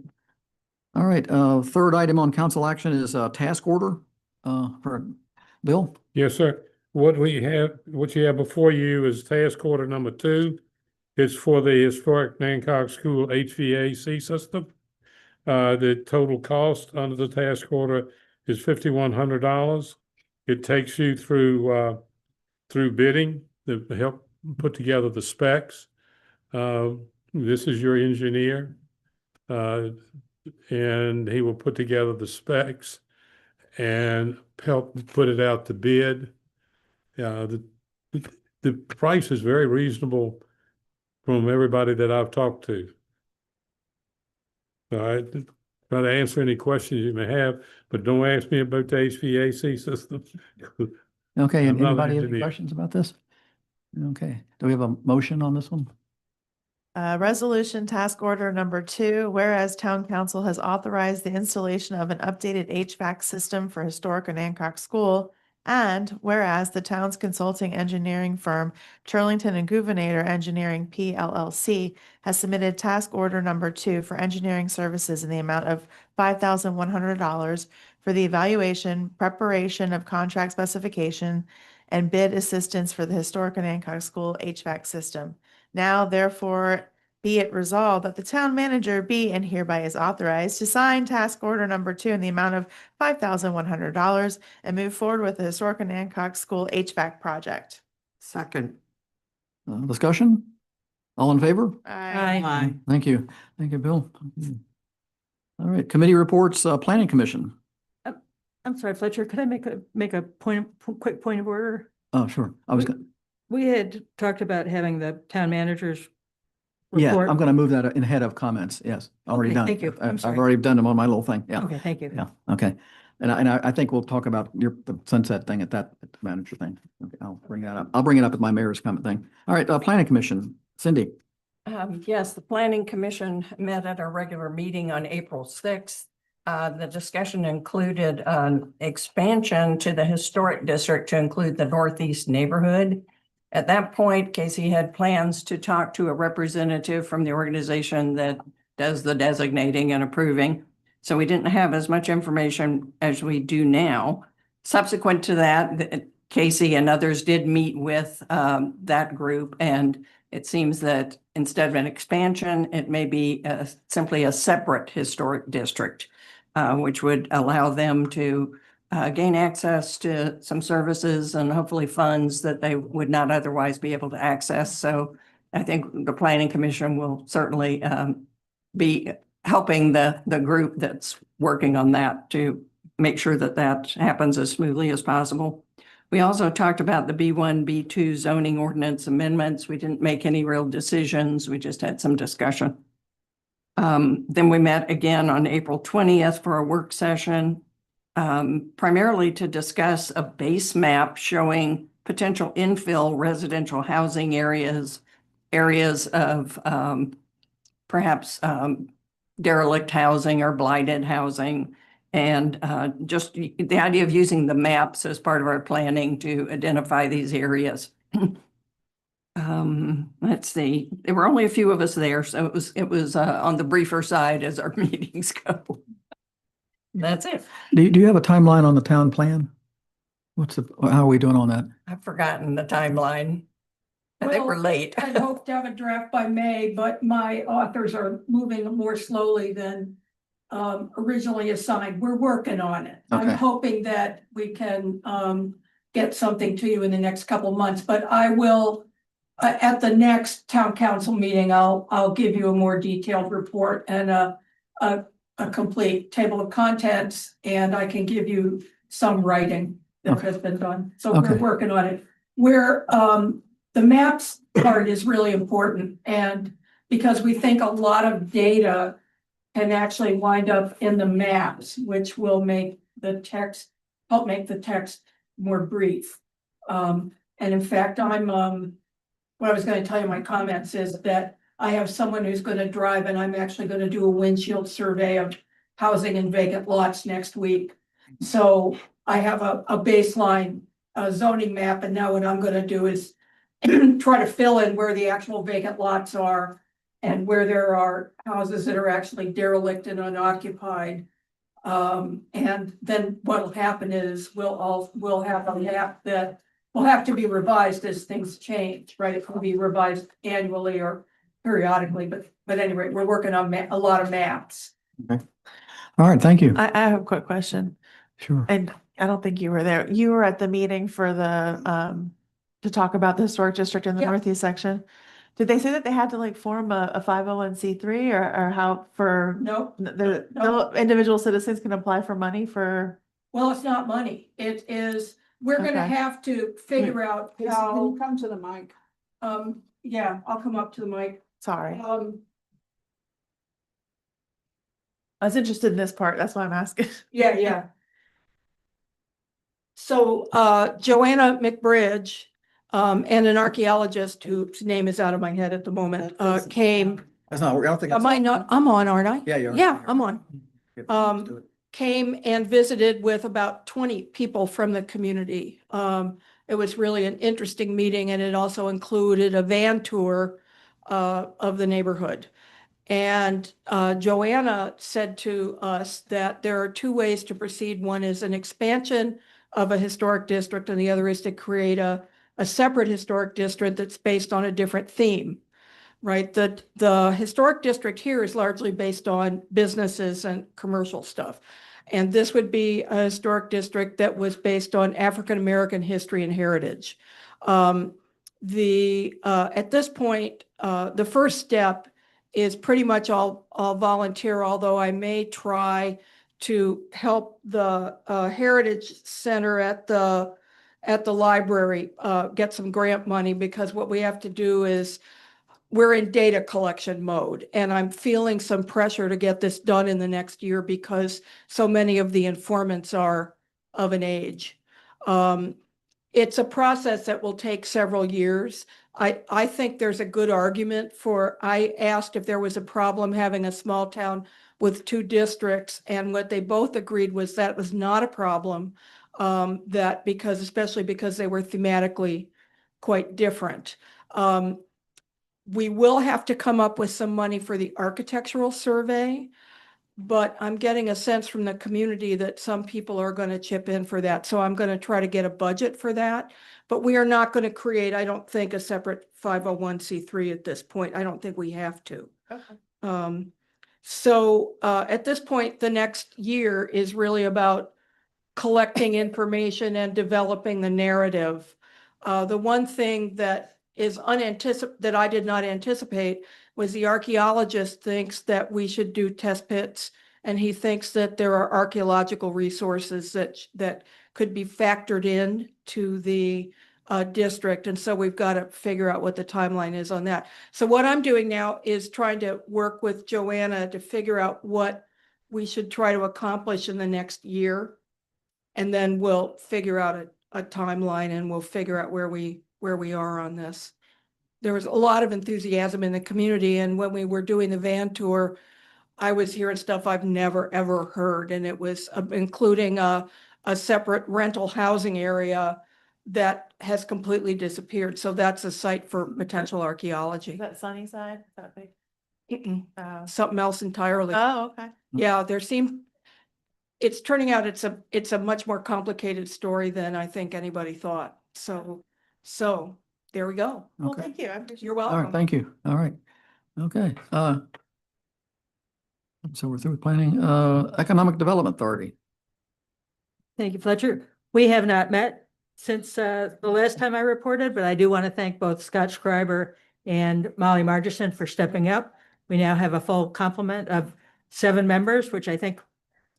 All right, third item on council action is a task order for Bill. Yes, sir. What you have before you is task order number 2. It's for the historic Nancock School HVAC system. The total cost under the task order is $5,100. It takes you through bidding to help put together the specs. This is your engineer, and he will put together the specs and help put it out to bid. The price is very reasonable from everybody that I've talked to. All right, try to answer any questions you may have, but don't ask me about the HVAC system. Okay, I'm not an anybody have any engineer. questions about this? Okay, do we have a motion on this one? Resolution task order number 2, whereas town council has authorized the installation of an updated HVAC system for historic Onioncock School. And whereas the town's consulting engineering firm, Turlington and Gouverneur Engineering PLLC, has submitted task order number 2 for engineering services in the amount of $5,100 for the evaluation, preparation of contract specification, and bid assistance for the historic Onioncock School HVAC system. Now, therefore, be it resolved that the town manager be and hereby is authorized to sign task order number 2 in the amount of $5,100 and move forward with the historic Onioncock School HVAC project. Second. Discussion? All in favor? Aye. Thank you. Thank you, Bill. All right, committee reports, Planning Commission. I'm sorry, Fletcher, could I make a quick point of order? Oh, sure. We had talked about having the town managers Yeah, report. I'm going to move that in ahead of comments. Yes, already Okay, done. thank you. I'm I've sorry. already done them on my little thing. Yeah. Okay, thank you. Yeah, okay. And I think we'll talk about the sunset thing at the manager thing. Okay, I'll bring that up. I'll bring it up at my mayor's comment thing. All right, Planning Commission, Cindy. Yes, the Planning Commission met at a regular meeting on April 6th. The discussion included an expansion to the historic district to include the Northeast neighborhood. At that point, Casey had plans to talk to a representative from the organization that does the designating and approving. So we didn't have as much information as we do now. Subsequent to that, Casey and others did meet with that group, and It seems that instead of an expansion, it may be simply a separate historic district, which would allow them to gain access to some services and hopefully funds that they would not otherwise be able to access. So I think the Planning Commission will certainly be helping the group that's working on that to make sure that that happens as smoothly as possible. We also talked about the B1, B2 zoning ordinance amendments. We didn't make any real decisions. We just had some discussion. Then we met again on April 20th for a work session, primarily to discuss a base map showing potential infill residential housing areas of perhaps derelict housing or blighted housing. And just the idea of using the maps as part of our planning to identify these areas. Let's see, there were only a few of us there, so it was on the briefer side as our meetings go. That's it. Do you have a timeline on the town plan? How are we doing on that? I've forgotten the timeline. I think we're Well, late. I hope to have a draft by May, but my authors are moving more slowly than originally assigned. We're working on it. I'm Okay. hoping that we can get something to you in the next couple of months, but I will at the next town council meeting, I'll give you a more detailed report and a complete table of contents, and I can give you some writing that has been done. So we're Okay. working on it. We're the maps part is really important, and because we think a lot of data can actually wind up in the maps, which will make the text, help make the text more brief. And in fact, what I was going to tell you in my comments is that I have someone who's going to drive, and I'm actually going to do a windshield survey of housing and vacant lots next week. So I have a baseline zoning map, and now what I'm going to do is try to fill in where the actual vacant lots are and where there are houses that are actually derelict and unoccupied. And then what'll happen is we'll have a map that will have to be revised as things change, right? It will be revised annually or periodically, but anyway, we're working on a lot of maps. All right, thank you. I have a quick question, Sure. and I don't think you were there. You were at the meeting for the, to talk about the historic district in the Yeah. northeast section. Did they say that they had to like form a 501c3 or how for Nope. no individual citizens can apply for money for? Well, it's not money. It is, we're gonna Okay. have to figure out Can how, you come to the mic? yeah, I'll come up to the mic. Sorry, I was interested in this part. That's why I'm asking. Yeah. So, Joanna McBridge, and an archaeologist whose name is out of my head at the moment, came, That's not, I don't think. am I not, I'm on, aren't I? Yeah, you are. Yeah, I'm on. Let's do it. Came and visited with about 20 people from the community. It was really an interesting meeting, and it also included a van tour of the neighborhood. And Joanna said to us that there are two ways to proceed. One is an expansion of a historic district, and the other is to create a separate historic district that's based on a different theme. Right, the historic district here is largely based on businesses and commercial stuff. And this would be a historic district that was based on African-American history and heritage. At this point, the first step is pretty much all volunteer, although I may try to help the Heritage Center at the library get some grant money, because what we have to do is we're in data collection mode, and I'm feeling some pressure to get this done in the next year because so many of the informants are of an age. It's a process that will take several years. I think there's a good argument for, I asked if there was a problem having a small town with two districts, and what they both agreed was that was not a problem, especially because they were thematically quite different. We will have to come up with some money for the architectural survey, But I'm getting a sense from the community that some people are going to chip in for that. So I'm going to try to get a budget for that. But we are not going to create, I don't think, a separate 501c3 at this point. I don't think we have to. Okay. So at this point, the next year is really about collecting information and developing the narrative. The one thing that is that I did not anticipate was the archaeologist thinks that we should do test pits, and he thinks that there are archaeological resources that could be factored in to the district. And so we've got to figure out what the timeline is on that. So what I'm doing now is trying to work with Joanna to figure out what we should try to accomplish in the next year. And then we'll figure out a timeline, and we'll figure out where we are on this. There was a lot of enthusiasm in the community, and when we were doing the van tour, I was hearing stuff I've never, ever heard, and it was including a separate rental housing area that has completely disappeared. So that's a site for potential archaeology. Is that Sunnyside? Is that big? Mm-mm. Something else entirely. Oh, okay. Yeah, it's turning out it's a much more complicated story than I think anybody thought. So there we go. Well, Okay. thank you. I appreciate You're it. All welcome. right, thank you. All right. Okay. So we're through with planning. Economic Development Authority. Thank you, Fletcher. We have not met since the last time I reported, but I do want to thank both Scott Schreiber and Molly Margerson for stepping up. We now have a full complement of 7 members, which I think,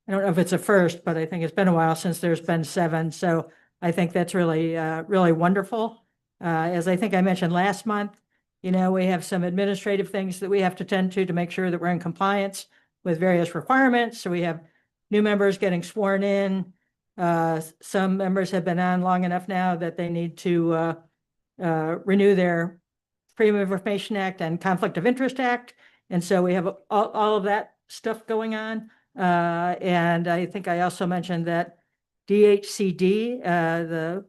I don't know if it's a first, but I think it's been a while since there's been 7. So I think that's really, really wonderful. As I think I mentioned last month, we have some administrative things that we have to tend to make sure that we're in compliance with various requirements. So we have new members getting sworn in. Some members have been on long enough now that they need to renew their Freedom of Information Act and Conflict of Interest Act. And so we have all of that stuff going on. And I think I also mentioned that DHCD, the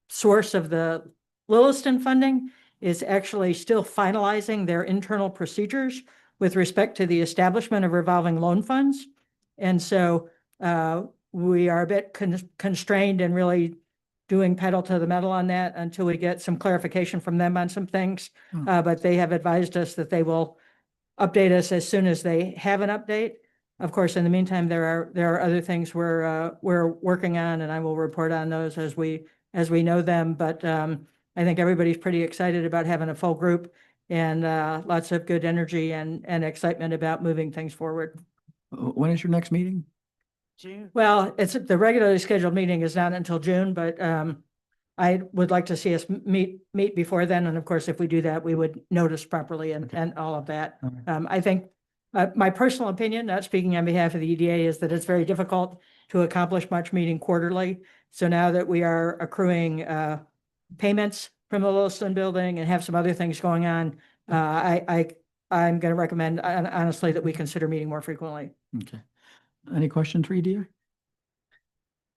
source of the Lilliston funding, is actually still finalizing their internal procedures with respect to the establishment of revolving loan funds. And so we are a bit constrained in really doing pedal to the metal on that until we get some clarification from them on some things. But they have advised us that they will update us as soon as they have an update. Of course, in the meantime, there are other things we're working on, and I will report on those as we know them. But I think everybody's pretty excited about having a full group and lots of good energy and excitement about moving things forward. When is your next meeting? June. Well, it's the regularly scheduled meeting is not until June, but I would like to see us meet before then. And of course, if we do that, we would notice properly and all of that. All right. I think my personal opinion, not speaking on behalf of the EDA, is that it's very difficult to accomplish much meeting quarterly. So now that we are accruing payments from the Lilliston building and have some other things going on, I'm going to recommend honestly that we consider meeting more frequently. Okay. Any questions for EDA?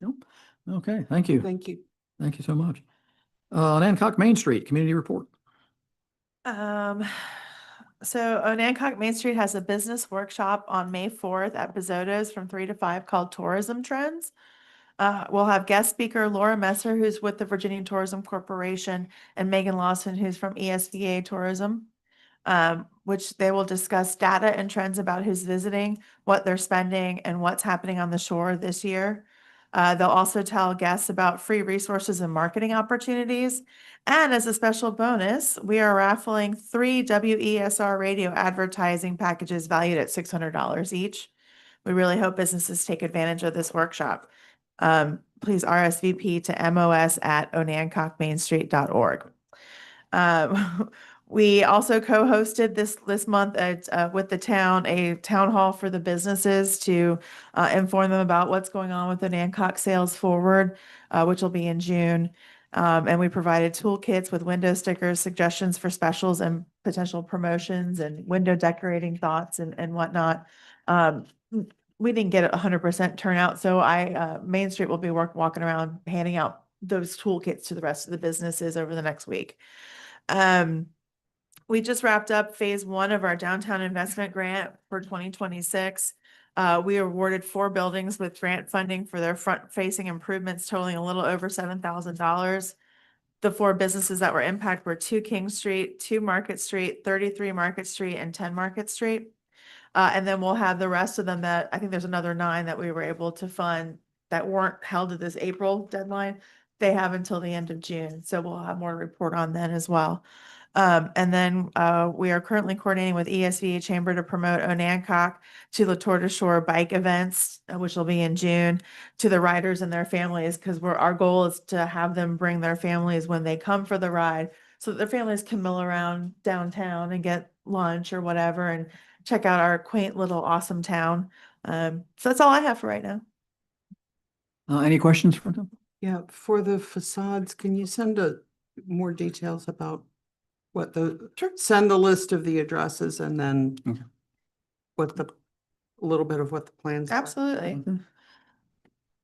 Nope. Okay, thank you. Thank you. Thank you so much. Nancock Main Street, community report. So Onancock Main Street has a business workshop on May 4th at Bizzoto's from 3 to 5 called Tourism Trends. We'll have guest speaker Laura Messer, who's with the Virginia Tourism Corporation, and Megan Lawson, who's from ESVA Tourism, which they will discuss data and trends about who's visiting, what they're spending, and what's happening on the shore this year. They'll also tell guests about free resources and marketing opportunities. And as a special bonus, we are raffling 3 WESR radio advertising packages valued at $600 each. We really hope businesses take advantage of this workshop. Please RSVP to mos@onancockmainstreet.org. We also co-hosted this month with the town a town hall for the businesses to inform them about what's going on with the Onancock Sales Forward, which will be in June. And we provided toolkits with window stickers, suggestions for specials and potential promotions, and window decorating thoughts and whatnot. We didn't get 100% turnout, so Main Street will be walking around handing out those toolkits to the rest of the businesses over the next week. We just wrapped up phase 1 of our downtown investment grant for 2026. We awarded 4 buildings with grant funding for their front-facing improvements totaling a little over $7,000. The 4 businesses that were impacted were 2 King Street, 2 Market Street, 33 Market Street, and 10 Market Street. And then we'll have the rest of them that, I think there's another 9 that we were able to fund that weren't held to this April deadline. They have until the end of June, so we'll have more to report on then as well. And then we are currently coordinating with ESVA Chamber to promote Onancock to the Tortoise Shore bike events, which will be in June, to the riders and their families, because our goal is to have them bring their families when they come for the ride, so that their families can mill around downtown and get lunch or whatever and check out our quaint little awesome town. So that's all I have for right now. Any questions for them? Yeah, for the facades, can you send more details about what send the list of the addresses and then Okay. a little bit of what the plans are? Absolutely.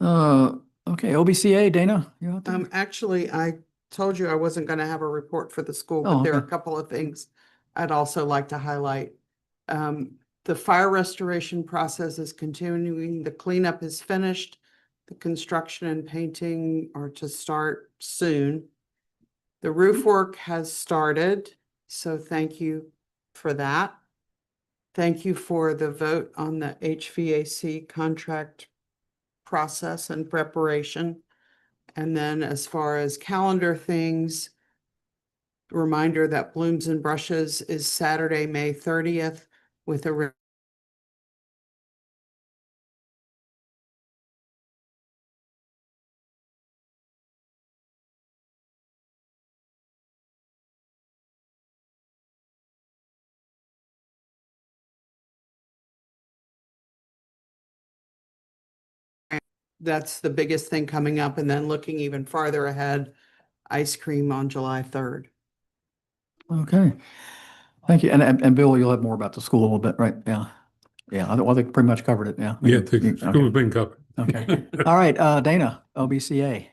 Okay, OBCA, Dana, you out there? Actually, I told you I wasn't gonna have a report for the school, Oh, but there are a okay. couple of things I'd also like to highlight. The fire restoration process is continuing. The cleanup is finished. The construction and painting are to start soon. The roof work has started, so thank you for that. Thank you for the vote on the HVAC contract process and preparation. And then as far as calendar things, reminder that Blooms and Brushes is Saturday, May 30th with a that's the biggest thing coming up. And then looking even farther ahead, ice cream on July 3rd. Okay. Thank you. And Bill, you'll have more about the school a little bit, right? Yeah. Yeah, I think pretty much covered it, yeah. Yeah, the Okay. school's been covered. Okay. All right, Dana, OBCA.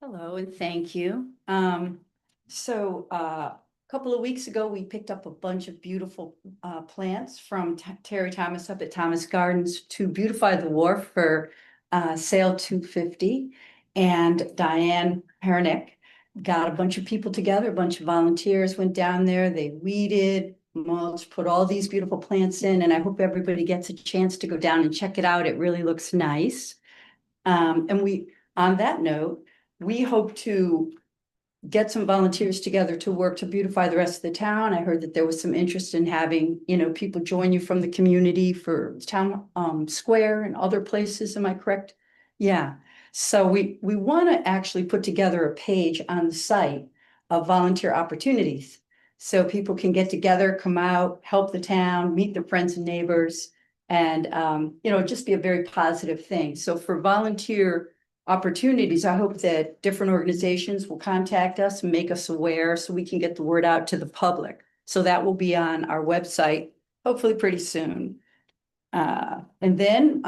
Hello and thank you. A couple of weeks ago, we picked up a bunch of beautiful plants from Terry Thomas up at Thomas Gardens to beautify the wharf for Sale 250. And Diane Hernick got a bunch of people together, a bunch of volunteers went down there, they weeded, mulched, put all these beautiful plants in, and I hope everybody gets a chance to go down and check it out. It really looks nice. On that note, we hope to get some volunteers together to work to beautify the rest of the town. I heard that there was some interest in having, people join you from the community for town square and other places. Am I correct? Yeah. So we want to actually put together a page on the site of volunteer opportunities. So people can get together, come out, help the town, meet their friends and neighbors, and just be a very positive thing. So for volunteer opportunities, I hope that different organizations will contact us and make us aware so we can get the word out to the public. So that will be on our website, hopefully pretty soon. And then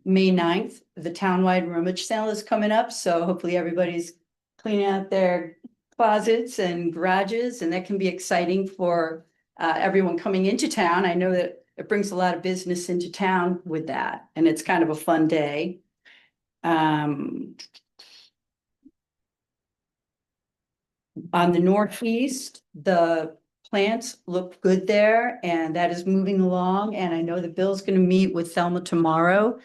May 9th, the townwide rummage sale is coming up. So hopefully everybody's cleaning out their closets and garages, and that can be exciting for everyone coming into town. I know that it brings a lot of business into town with that, and it's kind of a fun day. On the northeast, the plants look good there, and that is moving along. And I know that Bill's going to meet with Thelma tomorrow.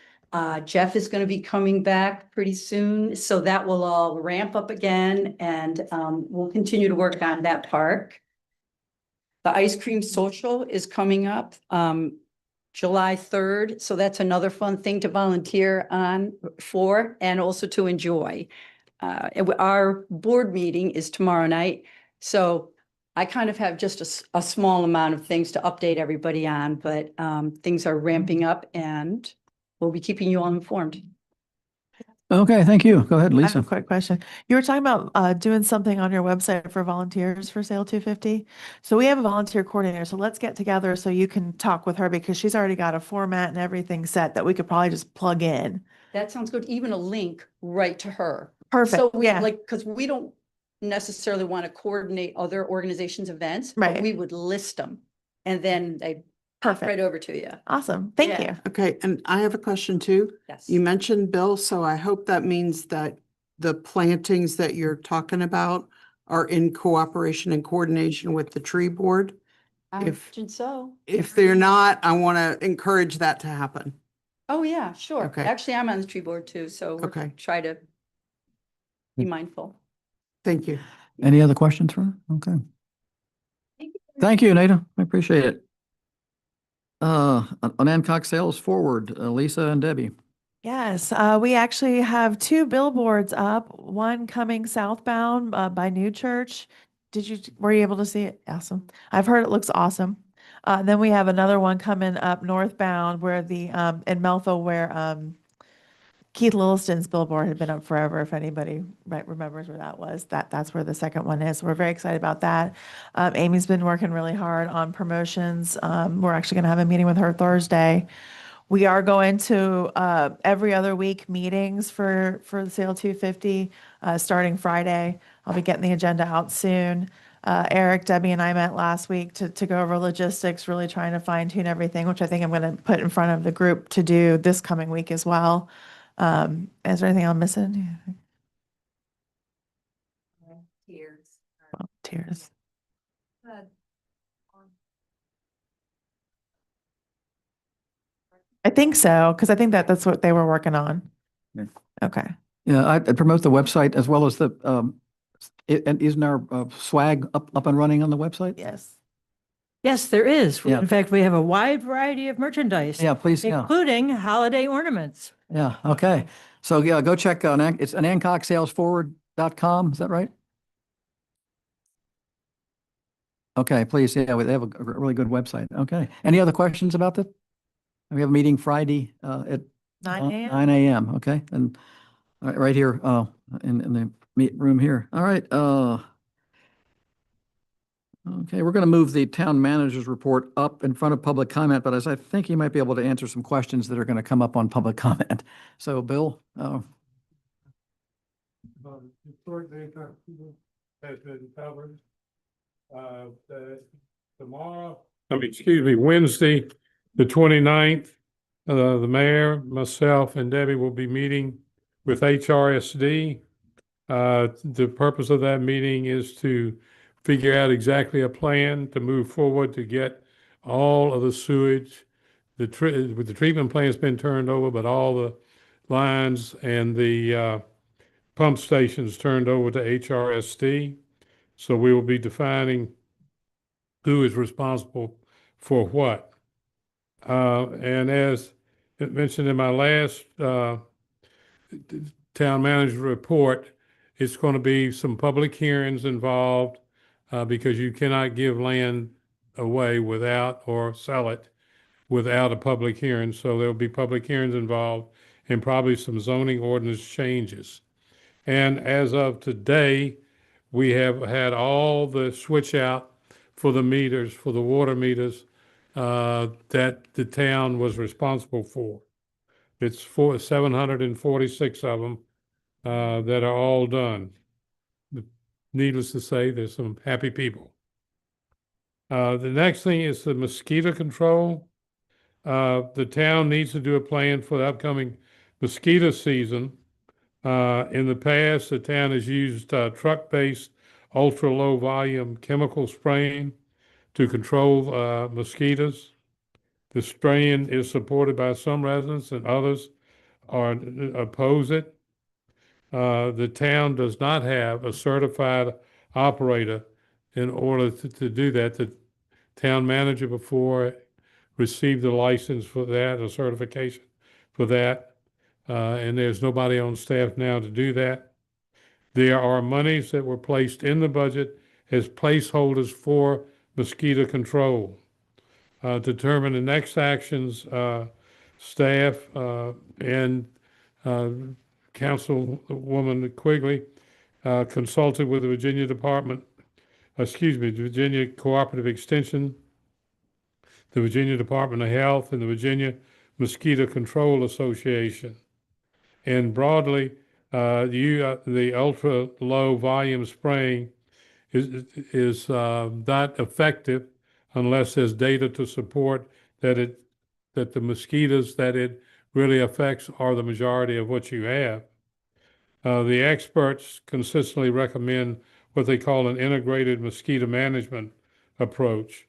Jeff is going to be coming back pretty soon, so that will all ramp up again, and we'll continue to work on that park. The ice cream social is coming up July 3rd, so that's another fun thing to volunteer for and also to enjoy. Our board meeting is tomorrow night, so I kind of have just a small amount of things to update everybody on, but things are ramping up and we'll be keeping you all informed. Okay, thank you. Go ahead, I have Lisa. a quick question. You were talking about doing something on your website for volunteers for Sale 250. So we have a volunteer coordinator. So let's get together so you can talk with her, because she's already got a format and everything set that we could probably just plug in. That sounds good. Even a link right to her. Perfect, So we yeah. like, because we don't necessarily want to coordinate other organizations' events, but Right. we would list them. And then they pop Perfect. right over to you. Awesome. Thank Yeah. you. Okay, and I have a question too. Yes. You mentioned Bill, so I hope that means that the plantings that you're talking about are in cooperation and coordination with the tree board. I if- imagine so. If they're not, I want to encourage that to happen. Oh, yeah, sure. Okay. Actually, I'm on the tree board too, so we're Okay. try to be mindful. Thank you. Any other questions for her? Okay. Thank you, Nada. I appreciate it. On Hancock Sales Forward, Lisa and Debbie. Yes, we actually have two billboards up, one coming southbound by New Church. Were you able to see it? Awesome. I've heard it looks awesome. Then we have another one coming up northbound where in Melville where Keith Lilliston's billboard had been up forever. If anybody remembers where that was, that's where the second one is. We're very excited about that. Amy's been working really hard on promotions. We're actually going to have a meeting with her Thursday. We are going to every other week meetings for the Sale 250 starting Friday. I'll be getting the agenda out soon. Eric, Debbie, and I met last week to go over logistics, really trying to fine tune everything, which I think I'm going to put in front of the group to do this coming week as well. Is there anything I'm missing? Tears. Tears. I think so, because I think that's what they were working on. Yeah. Okay. Yeah, I'd promote the website as well as and isn't our swag up and running on the website? Yes. Yes, there is. Yeah. In fact, we have a wide variety of merchandise. Yeah, please, yeah. Including holiday ornaments. Yeah, okay. So yeah, go check on, it's an HancockSalesForward.com, is that right? Okay, please, yeah, they have a really good website. Okay. Any other questions about that? We have a meeting Friday at 9 a.m. 9 a.m., okay? And right here in the meet room here. All right. Okay, we're going to move the town manager's report up in front of public comment, but as I think he might be able to answer some questions that are going to come up on public comment. So Bill, Has been covered. Wednesday, the 29th, the mayor, myself, and Debbie will be meeting with HRSD. The purpose of that meeting is to figure out exactly a plan to move forward to get all of the sewage, with the treatment plant's been turned over, but all the lines and the pump stations turned over to HRSD. So we will be defining who is responsible for what. And as mentioned in my last town manager report, it's going to be some public hearings involved because you cannot give land away without or sell it without a public hearing. So there'll be public hearings involved and probably some zoning ordinance changes. And as of today, we have had all the switch out for the meters, for the water meters that the town was responsible for. It's 746 of them that are all done. Needless to say, there's some happy people. The next thing is the mosquito control. The town needs to do a plan for the upcoming mosquito season. In the past, the town has used truck-based ultra-low volume chemical spraying to control mosquitoes. The spraying is supported by some residents and others oppose it. The town does not have a certified operator in order to do that. The town manager before received a license for that, a certification for that. And there's nobody on staff now to do that. There are monies that were placed in the budget as placeholders for mosquito control. Determine the next actions, staff and Councilwoman Quigley consulted with the Virginia Virginia Cooperative Extension, the Virginia Department of Health, and the Virginia Mosquito Control Association. And broadly, The ultra low volume spraying is not effective unless there's data to support that the mosquitoes that it really affects are the majority of what you have. The experts consistently recommend what they call an integrated mosquito management approach.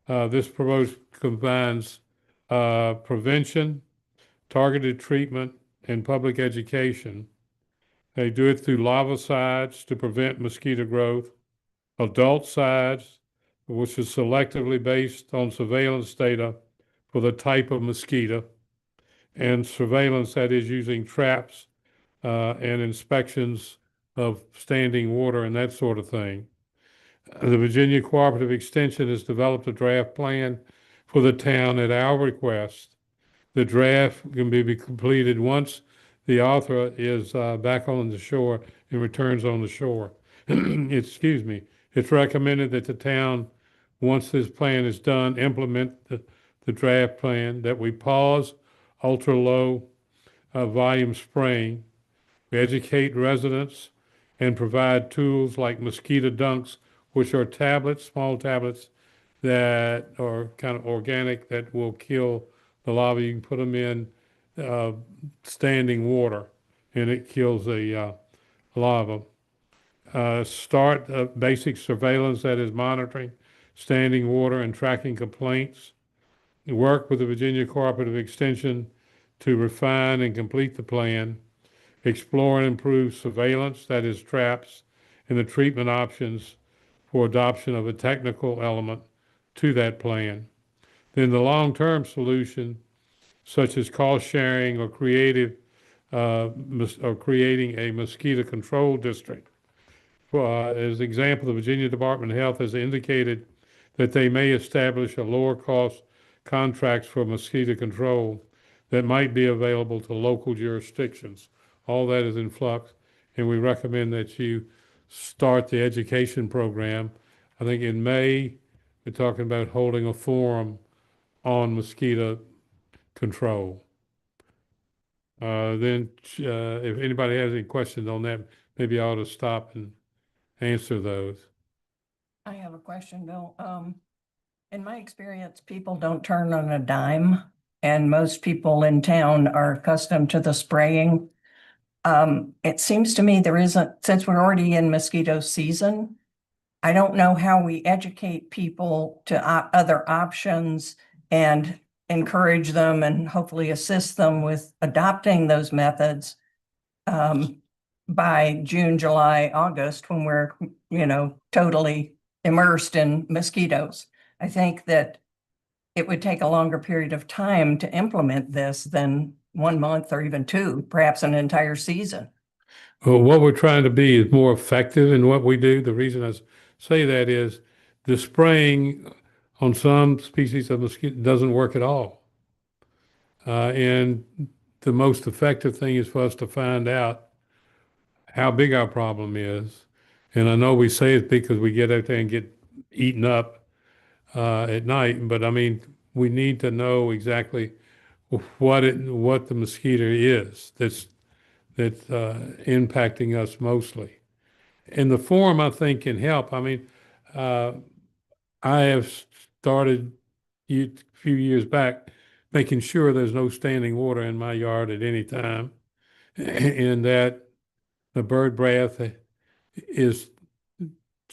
This approach combines prevention, targeted treatment, and public education. They do it through larvicides to prevent mosquito growth, adulticides, which is selectively based on surveillance data for the type of mosquito, and surveillance that is using traps and inspections of standing water and that sort of thing. The Virginia Cooperative Extension has developed a draft plan for the town at our request. The draft can be completed once the author is back on the shore and returns on the shore. Excuse me. It's recommended that the town, once this plan is done, implement the draft plan, that we pause ultra-low volume spraying, we educate residents, and provide tools like mosquito dunks, which are tablets, small tablets that are kind of organic that will kill the larvae. You can put them in standing water and it kills the larva. Start basic surveillance, that is monitoring standing water and tracking complaints. Work with the Virginia Cooperative Extension to refine and complete the plan. Explore and improve surveillance, that is traps, and the treatment options for adoption of a technical element to that plan. Then the long-term solution, such as cost sharing or creating a mosquito control district. As an example, the Virginia Department of Health has indicated that they may establish a lower cost contracts for mosquito control that might be available to local jurisdictions. All that is in flux, and we recommend that you start the education program. I think in May, we're talking about holding a forum on mosquito control. Then if anybody has any questions on that, maybe I ought to stop and answer those. I have a question, Bill. In my experience, people don't turn on a dime, and most people in town are accustomed to the spraying. It seems to me there isn't, since we're already in mosquito season, I don't know how we educate people to other options and encourage them and hopefully assist them with adopting those methods by June, July, August, when we're, totally immersed in mosquitoes. I think that it would take a longer period of time to implement this than 1 month or even 2, perhaps an entire season. Well, what we're trying to be is more effective in what we do. The reason I say that is the spraying on some species of mosquito doesn't work at all. And the most effective thing is for us to find out how big our problem is. And I know we say it because we get out there and get eaten up at night, but I mean, we need to know exactly what the mosquito is that's impacting us mostly. And the forum, I think, can help. I mean, I have started a few years back making sure there's no standing water in my yard at any time, and that the bird bath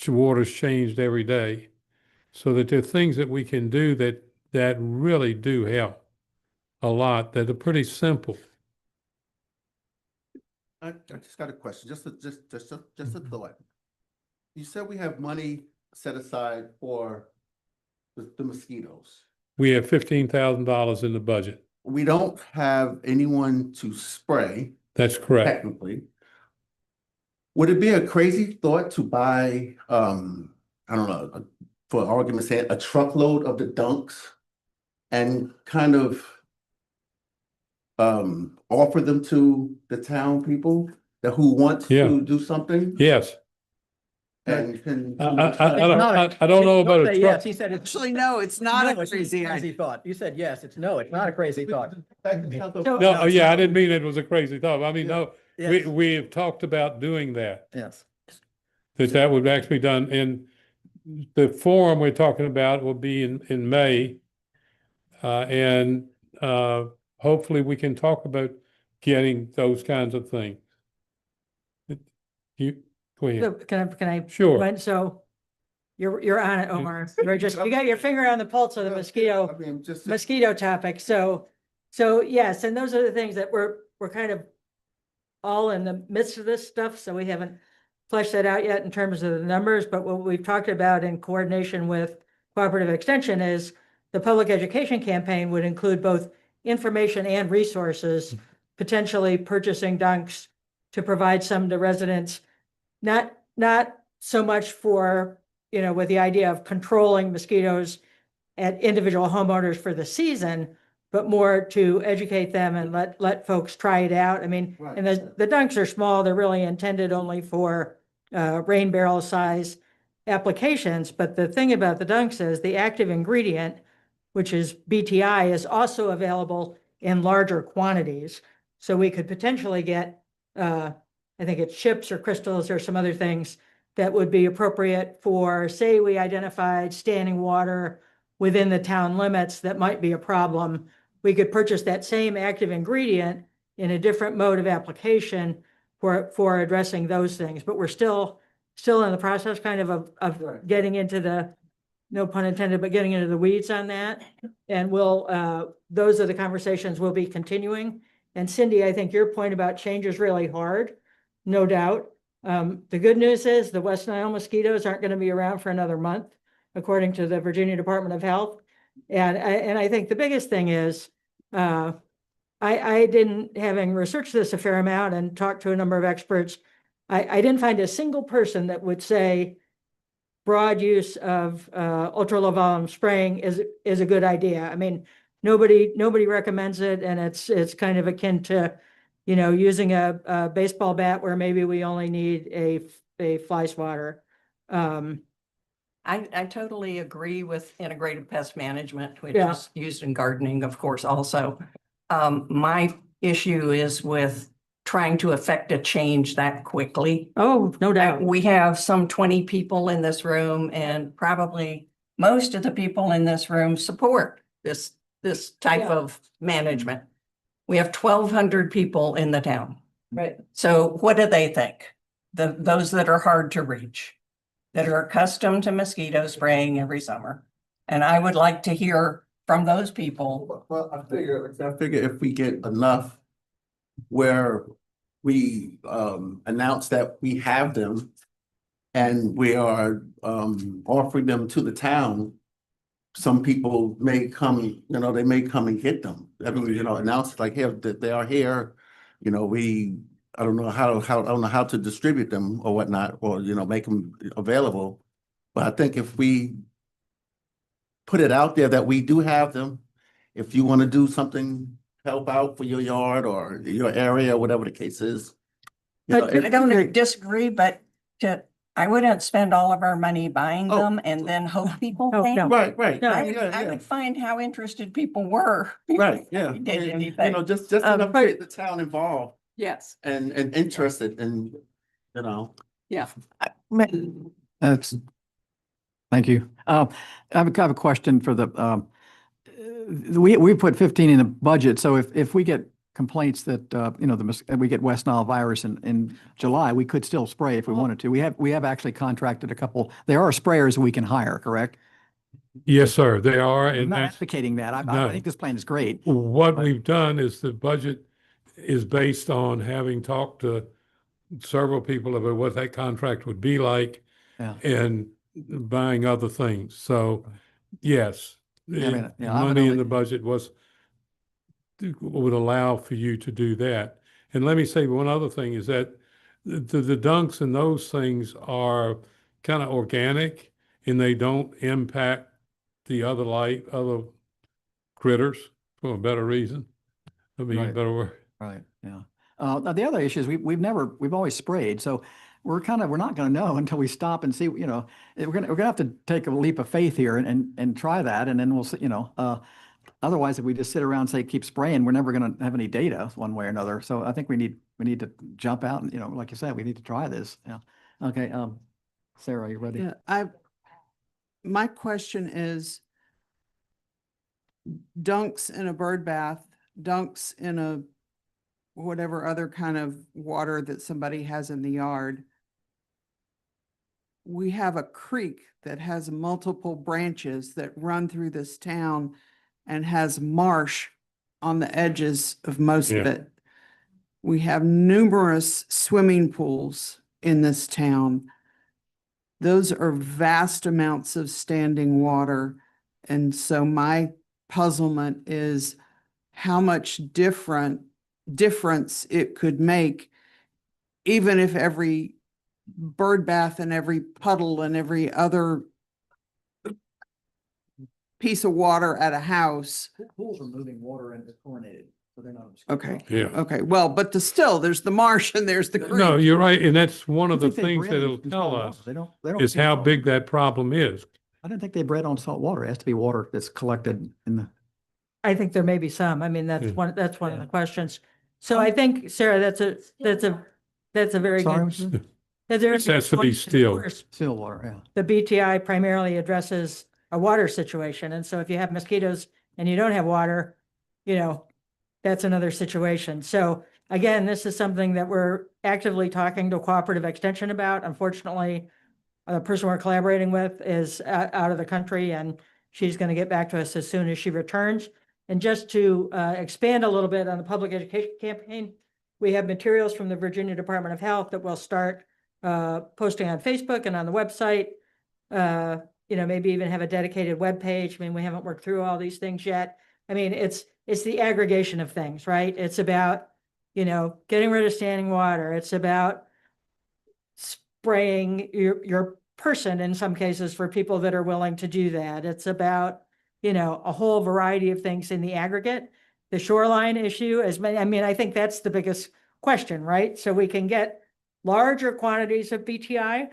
water's changed every day, so that there are things that we can do that really do help a lot, that are pretty simple. I just got a question, just a thought. You said we have money set aside for the mosquitoes. We have $15,000 in the budget. We don't have anyone to spray, That's correct. technically. Would it be a crazy thought to buy, I don't know, for argument's sake, a truckload of the dunks and kind of offer them to the town people who want Yeah. to do something? Yes. And can. I don't know about a Yes, truck. he said it's. Actually, no, it's not No, a it's crazy Crazy idea. thought. You said yes, it's no, it's not a crazy thought. No, yeah, I didn't mean it was a crazy thought. I mean, no, Yes. we have talked about doing that, Yes. that would actually be done. And the forum we're talking about will be in May. And hopefully we can talk about getting those kinds of things. You, go So ahead. can I? Sure. Right, so you're on it, Omar. You're just, you got your finger on the pulse of the mosquito. I mean, just. Mosquito topic. So yes, and those are the things that we're kind of all in the midst of this stuff. So we haven't fleshed that out yet in terms of the numbers, but what we've talked about in coordination with Cooperative Extension is the public education campaign would include both information and resources, potentially purchasing dunks to provide some to residents, not so much for, with the idea of controlling mosquitoes at individual homeowners for the season, but more to educate them and let folks try it out. I mean, Right. and the dunks are small. They're really intended only for rain barrel size applications. But the thing about the dunks is the active ingredient, which is BTI, is also available in larger quantities. So we could potentially get, I think it's chips or crystals or some other things that would be appropriate for, say, we identified standing water within the town limits that might be a problem. We could purchase that same active ingredient in a different mode of application for addressing those things. But we're still in the process kind of Right. getting into the, no pun intended, but getting into the weeds on that. And those are the conversations we'll be continuing. And Cindy, I think your point about change is really hard, no doubt. The good news is the West Nile mosquitoes aren't going to be around for another month, according to the Virginia Department of Health. And I think the biggest thing is, I didn't, having researched this a fair amount and talked to a number of experts, I didn't find a single person that would say broad use of ultra low volume spraying is a good idea. I mean, nobody recommends it, and it's kind of akin to, using a baseball bat where maybe we only need a fly swatter. I totally agree with integrated pest management, which Yeah. is used in gardening, of course, also. My issue is with trying to affect a change that quickly. Oh, no doubt. We have some 20 people in this room, and probably most of the people in this room support this type Yeah. of management. We have 1,200 people in the town. Right. So what do they think? Those that are hard to reach, that are accustomed to mosquito spraying every summer. And I would like to hear from those people. Well, I figure if we get enough where we announce that we have them and we are offering them to the town, some people may come, they may come and get them. I mean, announce like, hey, that they are here, I don't know how to distribute them or whatnot, or, make them available. But I think if we put it out there that we do have them, if you want to do something, help out for your yard or your area, whatever the case is. I don't disagree, but I wouldn't spend all of our money buying Oh. them and then hope people Oh, came. no. Right. No, I would find how interested people were. Right, yeah. We did And, anything. just enough to get the town involved Yes. and interested and, Yeah. That's, thank you. I have a question for we put 15 in the budget. So if we get complaints that, we get West Nile virus in July, we could still spray if we wanted to. We have actually contracted a couple, there are sprayers we can hire, correct? Yes, sir, they are. I'm And not that's advocating that. I No. think this plan is great. what But- we've done is the budget is based on having talked to several people about what that contract would be like Yeah. and buying other things. So, yes, Yeah, I mean, the yeah, I would money in only- the budget would allow for you to do that. And let me say one other thing is that the dunks and those things are kind of organic and they don't impact the other critters for a better reason. I mean, Right. better word. Right, yeah. Now the other issue is we've always sprayed, so we're not gonna know until we stop and see, we're gonna have to take a leap of faith here and try that, and then we'll see, otherwise, if we just sit around and say, keep spraying, we're never going to have any data one way or another. So I think we need to jump out and, you know, like you said, we need to try this. Yeah. Okay. Sarah, you ready? Yeah, my question is dunks in a bird bath, dunks in a whatever other kind of water that somebody has in the yard. We have a creek that has multiple branches that run through this town and has marsh on the edges of most of Yeah. it. We have numerous swimming pools in this town. Those are vast amounts of standing water. And so my puzzlement is how much difference it could make, even if every bird bath and every puddle and every other piece of water at a house. Pools are moving water and they're chlorinated, so they're not. Okay. Yeah. Okay, well, but still, there's the marsh and there's the creek. No, you're right. And that's one I of the think they things bred that in it'll tell salt water. us They don't is keep how salt. big that problem is. I didn't think they bred on salt water. It has to be water that's collected in the. I think there may be some. I mean, that's Yeah. one of Yeah. the questions. So I think, Sarah, that's a very Sorry, good. That's a very It has to good be point. Of still. course, still water, yeah. the BTI primarily addresses a water situation. And so if you have mosquitoes and you don't have water, you know, that's another situation. So again, this is something that we're actively talking to Cooperative Extension about. Unfortunately, the person we're collaborating with is out of the country and she's going to get back to us as soon as she returns. And just to expand a little bit on the public education campaign, we have materials from the Virginia Department of Health that we'll start posting on Facebook and on the website. You know, maybe even have a dedicated web page. I mean, we haven't worked through all these things yet. I mean, it's the aggregation of things, right? It's about, you know, getting rid of standing water. It's about spraying your person in some cases for people that are willing to do that. It's about, you know, a whole variety of things in the aggregate. The shoreline issue is, I mean, I think that's the biggest question, right? So we can get larger quantities of BTI,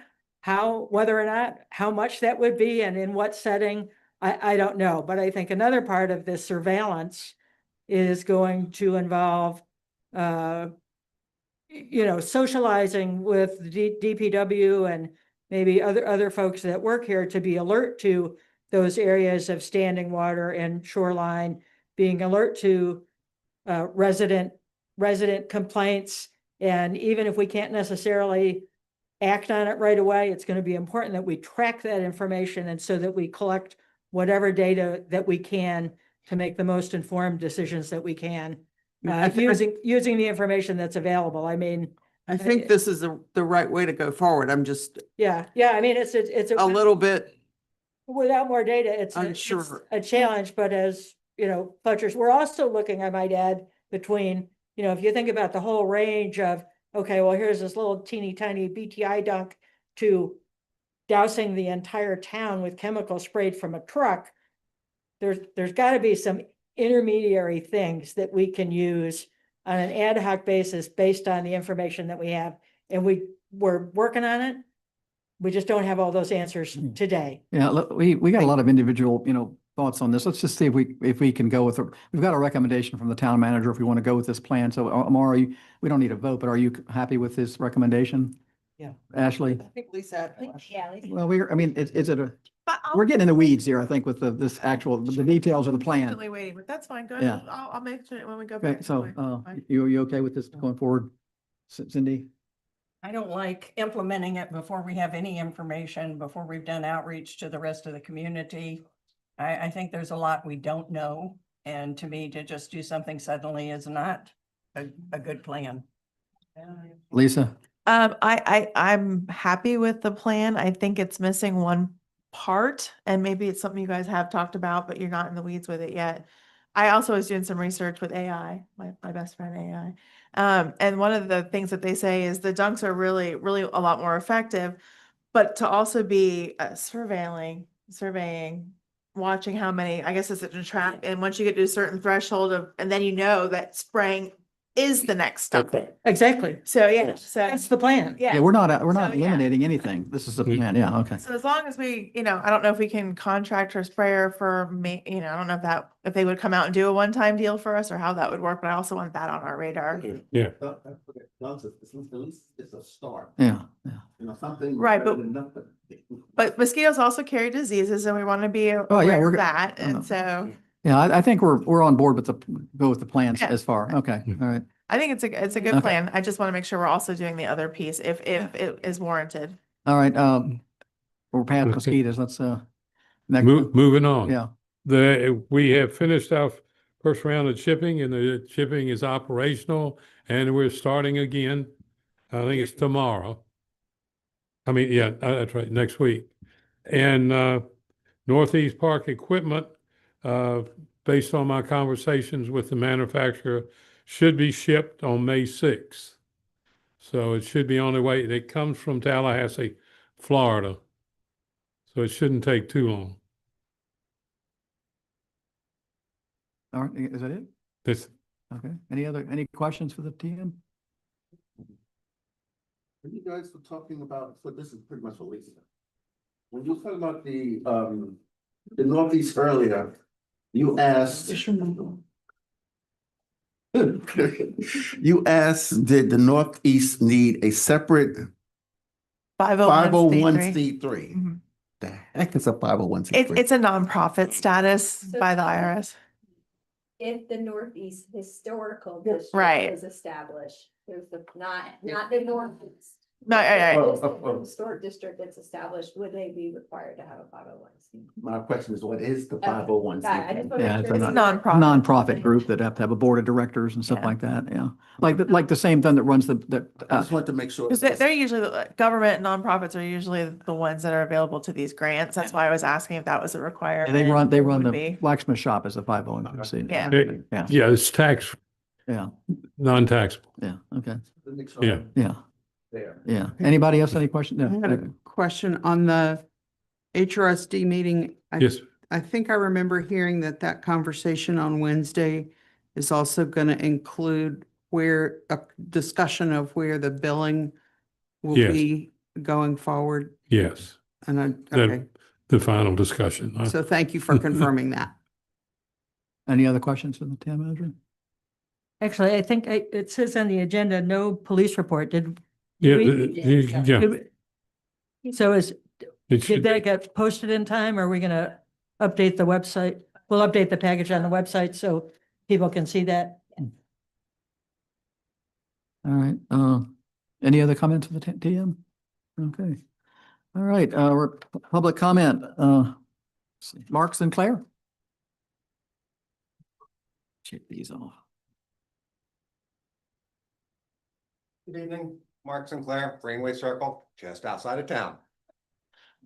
whether or not, how much that would be and in what setting, I don't know. But I think another part of this surveillance is going to involve, you know, socializing with the DPW and maybe other folks that work here to be alert to those areas of standing water and shoreline, being alert to resident complaints. And even if we can't necessarily act on it right away, it's going to be important that we track that information and so that we collect whatever data that we can to make the most informed decisions that we can. Using the information that's available. I mean, I think this is the right way to go forward. I'm just yeah, I mean, it's a little bit without more data, it's unsure. a challenge, but as you know, Fletcher's, we're also looking, I might add, between, you know, if you think about the whole range of, okay, well, here's this little teeny tiny BTI dunk to dousing the entire town with chemicals sprayed from a truck. There's got to be some intermediary things that we can use on an ad hoc basis based on the information that we have. And we're working on it. We just don't have all those answers today. Yeah, look, we got a lot of individual, you know, thoughts on this. Let's just see if we can go with, we've got a recommendation from the town manager if we want to go with this plan. So Amara, we don't need a vote, but are you happy with this recommendation? Yeah. Ashley? I think Lisa had a question. Yeah. Lisa. Well, I mean, we're getting in the weeds here, I think, with the actual details of the plan. Definitely waiting, but that's fine. Go Yeah. ahead. I'll make sure when we go Okay, back. so, Fine. you okay with this going forward? Cindy? I don't like implementing it before we have any information, before we've done outreach to the rest of the community. I think there's a lot we don't know. And to me, to just do something suddenly is not a good plan. Lisa? I'm happy with the plan. I think it's missing one part, and maybe it's something you guys have talked about, but you're not in the weeds with it yet. I also was doing some research with AI, my best friend AI. And one of the things that they say is the dunks are really, really a lot more effective, but to also be surveying, watching how many, I guess it's a track. And once you get to a certain threshold and then you know that spraying is the next step. Exactly. So, yeah, so, That's the plan. yeah. Yeah, we're not So, yeah. eliminating anything. This is the Mm. plan. Yeah, okay. So as long as we, I don't know if we can contract or sprayer for me, I don't know if they would come out and do a one-time deal for us or how that would work, but I also want that on our radar. Yeah. It's a start, Yeah, yeah. you know, something. Right, better but- than nothing. But mosquitoes also carry diseases and we want to be Oh, yeah, aware we're of go- that. oh, And no. so Yeah, I think we're on board with go with the plans Yeah. as far. Okay, all right. I think it's a good Okay. plan. I just want to make sure we're also doing the other piece if it is warranted. All right, we're past Okay. mosquitoes. Let's, next. Moving on. Yeah, We have finished our first round of chipping and the chipping is operational and we're starting again. I think it's tomorrow. I mean, yeah, that's right, next week. And Northeast Park equipment, based on my conversations with the manufacturer, should be shipped on May 6th. So it should be on the way. It comes from Tallahassee, Florida. So it shouldn't take too long. all right, is that it? This, Okay, any questions for the TM? When you guys were talking about, so this is pretty much for Lisa. When you were talking about the Northeast earlier, you asked. You asked, did the Northeast need a separate 501c3? Mhm. The heck is a 501c3? It's a nonprofit status by the IRS. If the Northeast Historical Right. District is established, there's not the Northeast. No, yeah, yeah. Oh, oh, oh. Historic district that's established, would they be required to have a 501c? My question is, what is the Okay. Got it. I 501c3? just wanna Yeah, make it's sure a it's nonprofit. Nonprofit group that have to have a board of directors and stuff Yeah. like that, yeah. Like the same thing that runs the, I just wanted to make sure. Because they're usually, government nonprofits are usually the ones that are available to these grants. That's why I was asking if that was a requirement. they run Would the be. blacksmith shop as a 501c. Yeah. Yeah, yeah, it's tax, yeah, non-taxable. yeah, okay, To make sure Yeah. yeah, There. yeah. Anybody else, any questions? I had a question on the HRSD meeting. Yes, I think I remember hearing that conversation on Wednesday is also going to include where a discussion of where the billing will Yes. be going forward. yes, And That- okay, the final discussion. so thank you for confirming that. Any other questions for the town manager? Actually, I think it says on the agenda, no police report. Yeah, we- yeah, So it did should, that get posted in time? Or are we gonna update the website? We'll update the package on the website so people can see that. All right, any other comments for the TM? Okay. All right, we're public comment, Mark Sinclair? Check these off. Good evening, Mark Sinclair, Greenway Circle, just outside of town.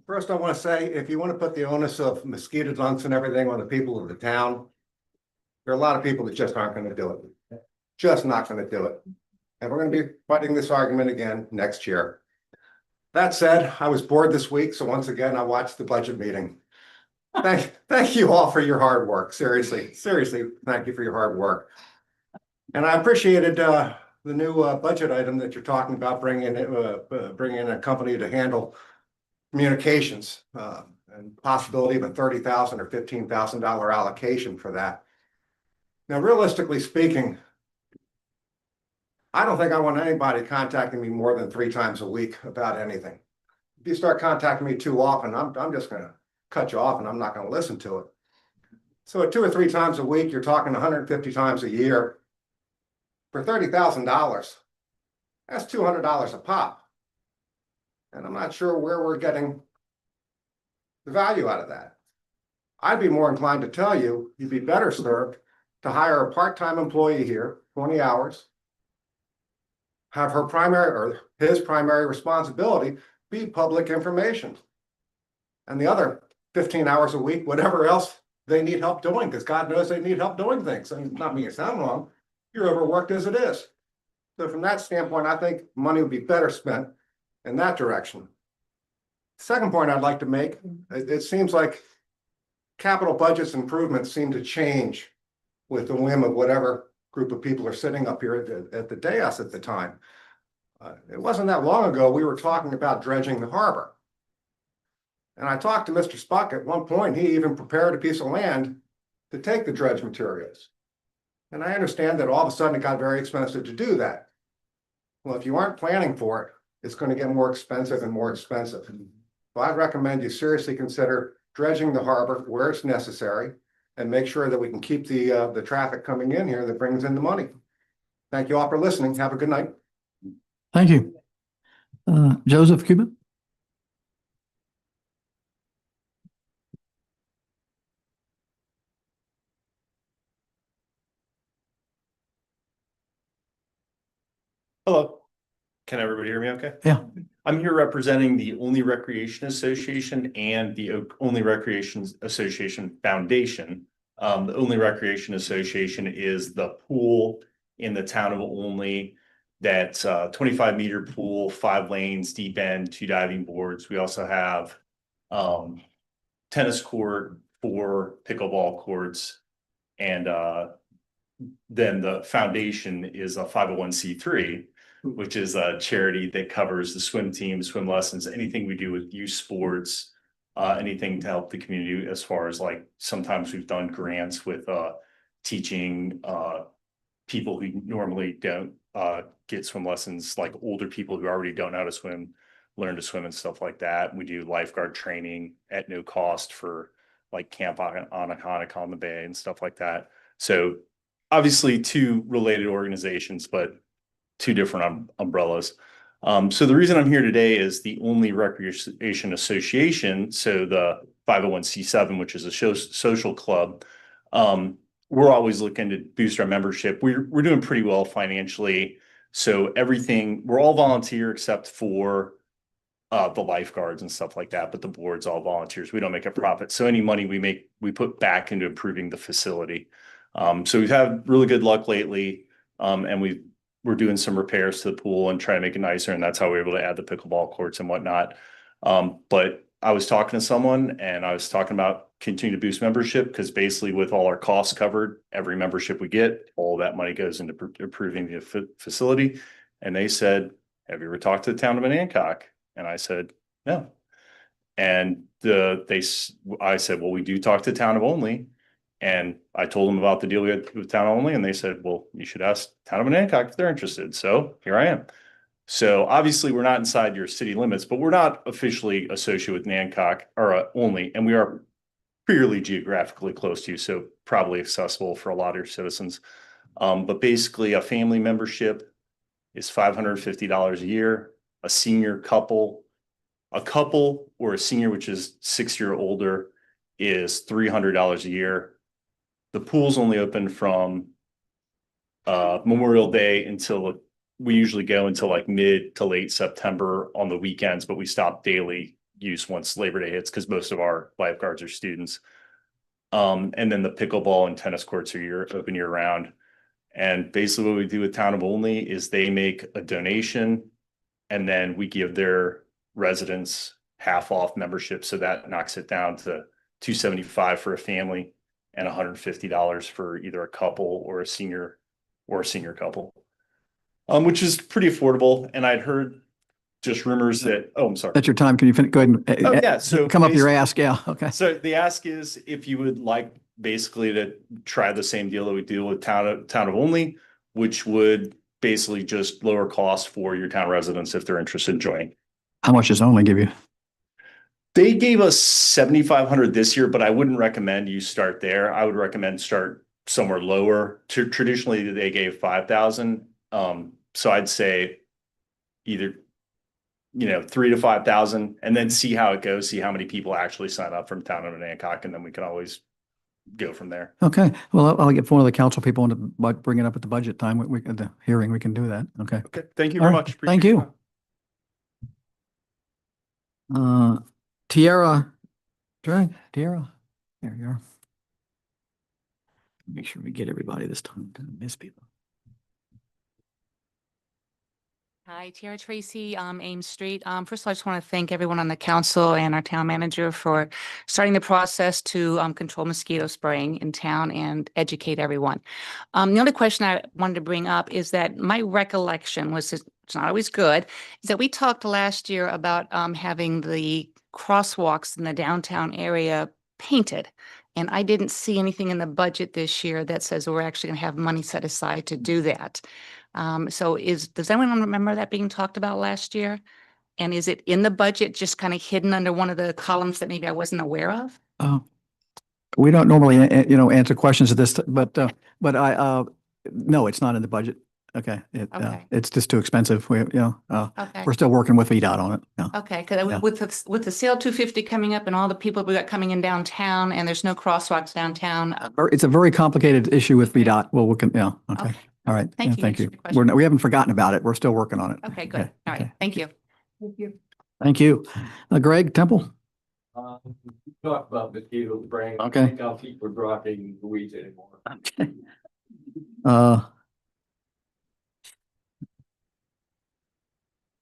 First, I want to say, if you want to put the onus of mosquito dunks and everything on the people of the town, there are a lot of people that just aren't going to do it. Just not going to do it. And we're going to be fighting this argument again next year. That said, I was bored this week, so once again, I watched the budget meeting. Thank you all for your hard work. Seriously, thank you for your hard work. And I appreciated the new budget item that you're talking about, bringing in a company to handle communications and possibility of a $30,000 or $15,000 allocation for that. Now, realistically speaking, I don't think I want anybody contacting me more than 3 times a week about anything. If you start contacting me too often, I'm just going to cut you off and I'm not going to listen to it. So at 2 or 3 times a week, you're talking 150 times a year. For $30,000, that's $200 a pop. And I'm not sure where we're getting the value out of that. I'd be more inclined to tell you, you'd be better served to hire a part-time employee here, 20 hours, have her primary or his primary responsibility be public information. And the other 15 hours a week, whatever else they need help doing, because God knows they need help doing things. I mean, not me to sound wrong. You're overworked as it is. So from that standpoint, I think money would be better spent in that direction. Second point I'd like to make, it seems like capital budgets improvements seem to change with the whim of whatever group of people are sitting up here at the dais at the time. It wasn't that long ago, we were talking about dredging the harbor. And I talked to Mr. Spuck at one point, he even prepared a piece of land to take the dredge materials. And I understand that all of a sudden it got very expensive to do that. Well, if you aren't planning for it, it's going to get more expensive and more expensive. So I'd recommend you seriously consider dredging the harbor where it's necessary and make sure that we can keep the traffic coming in here that brings in the money. Thank you all for listening. Have a good night. Thank you. Joseph Cuban? Hello. Can everybody hear me okay? Yeah. I'm here representing the Only Recreation Association and the Only Recreation Association Foundation. The Only Recreation Association is the pool in the town of Only that's 25-meter pool, 5 lanes, deep end, 2 diving boards. We also have tennis court, 4 pickleball courts, and then the foundation is a 501c3, which is a charity that covers the swim team, swim lessons, anything we do with youth sports, anything to help the community as far as like sometimes we've done grants with teaching people who normally don't get swim lessons, like older people who already don't know how to swim, learn to swim and stuff like that. We do lifeguard training at no cost for like Camp Onahonic on the Bay and stuff like that. So obviously 2 related organizations, but 2 different umbrellas. So the reason I'm here today is the Only Recreation Association. So the 501c7, which is a social club. We're always looking to boost our membership. We're doing pretty well financially. So we're all volunteer except for the lifeguards and stuff like that, but the board's all volunteers. We don't make a profit. So any money we make, we put back into improving the facility. So we've had really good luck lately. And we're doing some repairs to the pool and trying to make it nicer. And that's how we're able to add the pickleball courts and whatnot. But I was talking to someone and I was talking about continuing to boost membership because basically with all our costs covered, every membership we get, all that money goes into improving the facility. And they said, have you ever talked to the town of Hancock? And I said, no. And I said, well, we do talk to the town of Only. And I told them about the deal we had with Town Only, and they said, well, you should ask Town of Hancock if they're interested. So here I am. So obviously we're not inside your city limits, but we're not officially associated with Hancock or Only, and we are purely geographically close to you, so probably accessible for a lot of your citizens. But basically a family membership is $550 a year. A senior couple, or a senior, which is 6 years or older, is $300 a year. The pool's only open from Memorial Day until we usually go until like mid to late September on the weekends, but we stop daily use once Labor Day hits because most of our lifeguards are students. And then the pickleball and tennis courts are open year round. And basically what we do with Town of Only is they make a donation and then we give their residents half off membership. So that knocks it down to $275 for a family and $150 for either a couple or a senior couple, which is pretty affordable. And I'd heard just rumors that, I'm sorry. That's your time. Can you go ahead and Yeah, so come up your ask? Yeah. Okay. So the ask is if you would like basically to try the same deal that we do with Town of Only, which would basically just lower costs for your town residents if they're interested in joining. How much does Only give you? They gave us $7,500 this year, but I wouldn't recommend you start there. I would recommend start somewhere lower. Traditionally, they gave $5,000. So I'd say either, $3,000 to $5,000 and then see how it goes, see how many people actually sign up from Town of Hancock, and then we can always go from there. Okay. Well, I'll get one of the council people to bring it up at the budget time. At the hearing, we can do that. Okay. Okay. Thank you All very right. much. Thank Appreciate you. Tiara, there you are. Make sure we get everybody this time. Don't miss people. Hi, Tara Tracy, Ames Street. First of all, I just want to thank everyone on the council and our town manager for starting the process to control mosquito spraying in town and educate everyone. The only question I wanted to bring up is that my recollection was, it's not always good, is that we talked last year about having the crosswalks in the downtown area painted. And I didn't see anything in the budget this year that says we're actually going to have money set aside to do that. So does anyone remember that being talked about last year? And is it in the budget, just kind of hidden under one of the columns that maybe I wasn't aware of? We don't normally, answer questions of this, but no, it's not in the budget. Okay. Okay. It's just too expensive. Okay. We're still working with VDOT on it. Yeah. Okay, because Yeah. with the Sale 250 coming up and all the people we got coming in downtown and there's no crosswalks downtown. It's a very complicated issue with VDOT. Well, we can, yeah, okay. Okay. All right. Thank Yeah, you. Thank you. Answered your question. We haven't forgotten about it. We're still working on it. Okay, good. All right, thank you. Thank you. Thank you. Greg Temple? Talk about mosquito spraying. Okay. I think I'll keep we're dropping the weeds anymore. Okay.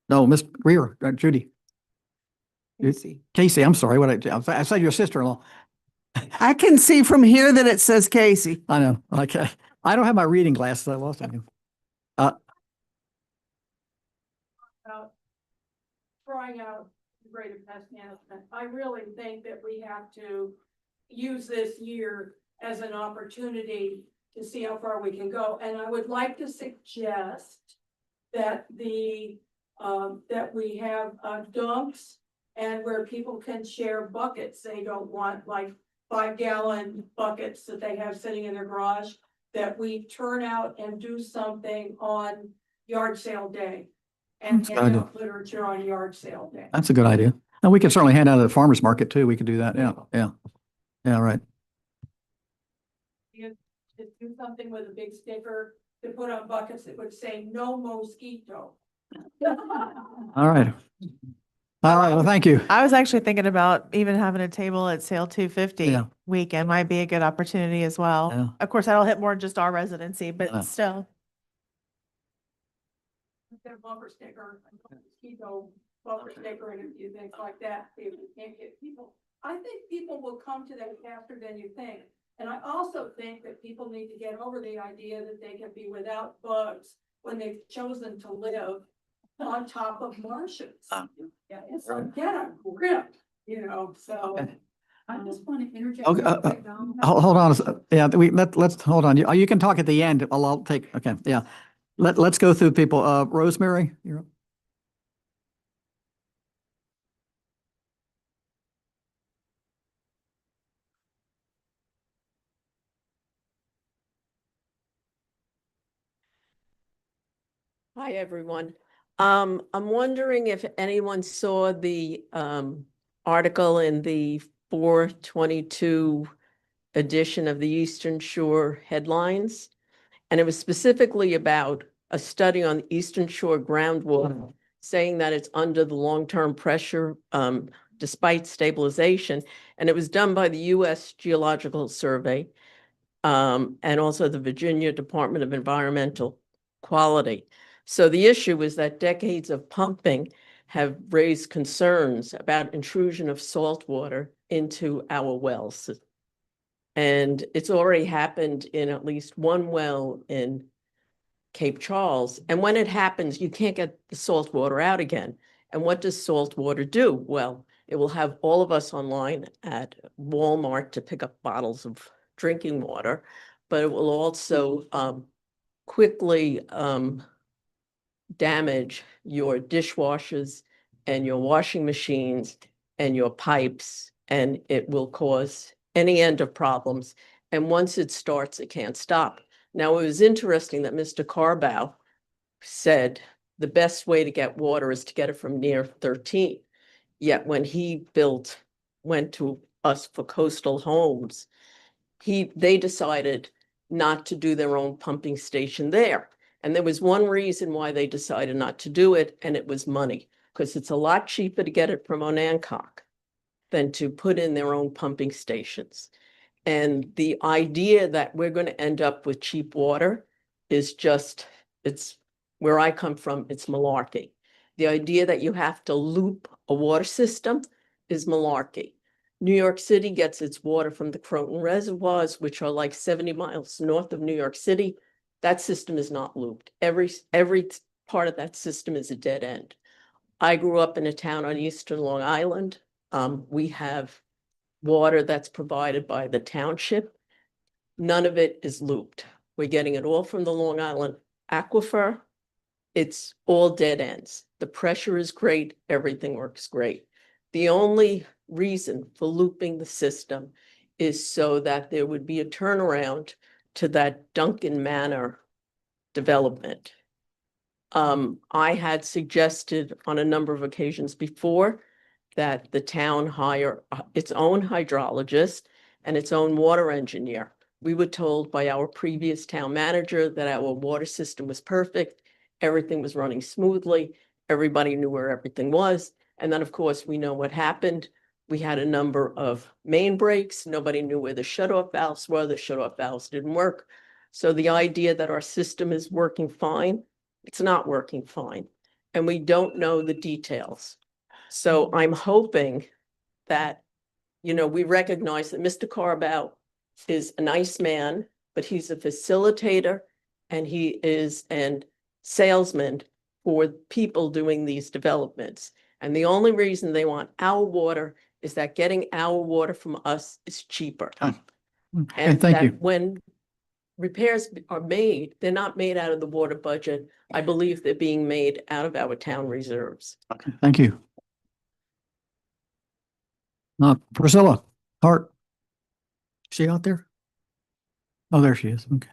No, Miss Greer, Judy. Casey, I'm sorry. I said your sister-in-law. I can see from here that it says Casey. I know. Okay. I don't have my reading glasses. I lost them. About trying out greater pest management. I really think that we have to use this year as an opportunity to see how far we can go. And I would like to suggest that that we have dumps and where people can share buckets. They don't want like 5-gallon buckets that they have sitting in their garage, that we turn out and do something on yard sale day. And hand out literature on yard sale day. That's a good idea. And we can certainly hand out at the farmer's market too. We could do that. Yeah, yeah. Yeah, right. You just do something with a big sticker to put on buckets that would say no mosquito. All right. All right, well, thank you. I was actually thinking about even having a table at Sale 250 Yeah. weekend might be a good opportunity as well. Yeah. Of course, that'll hit more than just our residency, Yeah. but still. Get a bumper sticker, a mosquito bumper sticker and a few things like that, see if we can't get people. I think people will come to that faster than you think. And I also think that people need to get over the idea that they can be without bugs when they've chosen to live on top of marshes. Yeah, it's like, get a grip, so. I just want to interject. Okay, hold on. Yeah, let's hold on. You can talk at the end. I'll take, okay, yeah. Let's go through people. Rosemary, you're up. Hi, everyone. I'm wondering if anyone saw the article in the 4/22 edition of the Eastern Shore headlines. And it was specifically about a study on the Eastern Shore groundwater, saying that it's under the long-term pressure despite stabilization. And it was done by the U.S. Geological Survey and also the Virginia Department of Environmental Quality. So the issue is that decades of pumping have raised concerns about intrusion of salt water into our wells. And it's already happened in at least one well in Cape Charles. And when it happens, you can't get the salt water out again. And what does salt water do? Well, it will have all of us online at Walmart to pick up bottles of drinking water, but it will also quickly damage your dishwashers and your washing machines and your pipes, and it will cause any end of problems. And once it starts, it can't stop. Now, it was interesting that Mr. Carbow said the best way to get water is to get it from near 13. Yet when he went to us for coastal homes, they decided not to do their own pumping station there. And there was one reason why they decided not to do it, and it was money, because it's a lot cheaper to get it from Onancock than to put in their own pumping stations. And the idea that we're going to end up with cheap water is just, it's Where I come from, it's malarkey. The idea that you have to loop a water system is malarkey. New York City gets its water from the Croton reservoirs, which are like 70 miles north of New York City. That system is not looped. Every part of that system is a dead end. I grew up in a town on Eastern Long Island. We have water that's provided by the township. None of it is looped. We're getting it all from the Long Island aquifer. It's all dead ends. The pressure is great. Everything works great. The only reason for looping the system is so that there would be a turnaround to that Duncan Manor development. I had suggested on a number of occasions before that the town hire its own hydrologist and its own water engineer. We were told by our previous town manager that our water system was perfect. Everything was running smoothly. Everybody knew where everything was. And then, of course, we know what happened. We had a number of main breaks. Nobody knew where the shutoff valves were. The shutoff valves didn't work. So the idea that our system is working fine, it's not working fine. And we don't know the details. So I'm hoping that, we recognize that Mr. Carbow is a nice man, but he's a facilitator and he is a salesman for people doing these developments. And the only reason they want our water is that getting our water from us is cheaper. And thank that you. when repairs are made, they're not made out of the water budget. I believe they're being made out of our town reserves. Okay, thank you. Priscilla Hart. Is she out there? Oh, there she is. Okay.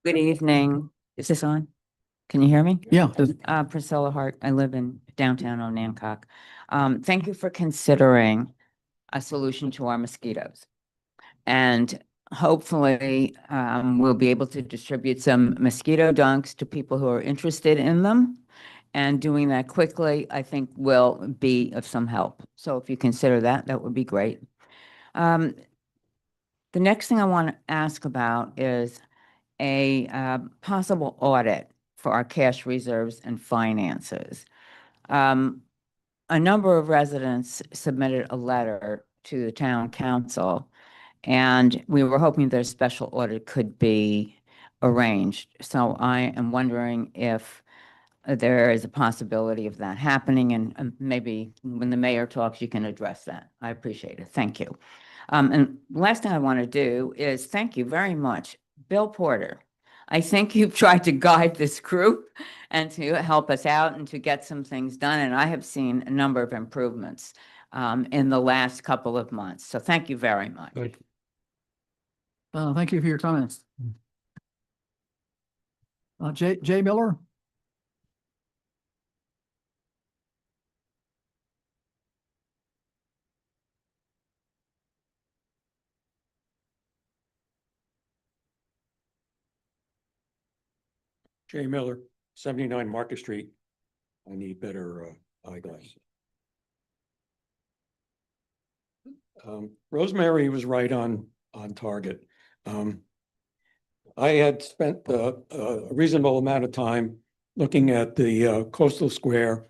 Good evening. Is this on? Can you hear me? Yeah. Priscilla Hart. I live in downtown Onancock. Thank you for considering a solution to our mosquitoes. And hopefully, we'll be able to distribute some mosquito dunks to people who are interested in them. And doing that quickly, I think will be of some help. So if you consider that, that would be great. The next thing I want to ask about is a possible audit for our cash reserves and finances. A number of residents submitted a letter to the town council, and we were hoping that a special audit could be arranged. So I am wondering if there is a possibility of that happening, and maybe when the mayor talks, you can address that. I appreciate it. Thank you. And the last thing I want to do is thank you very much, Bill Porter. I think you've tried to guide this group and to help us out and to get some things done. And I have seen a number of improvements in the last couple of months. So thank you very much. Thank you for your comments. Jay Miller. Jay Miller, 79 Market Street. I need better eyeglasses. Rosemary was right on target. I had spent a reasonable amount of time looking at the Coastal Square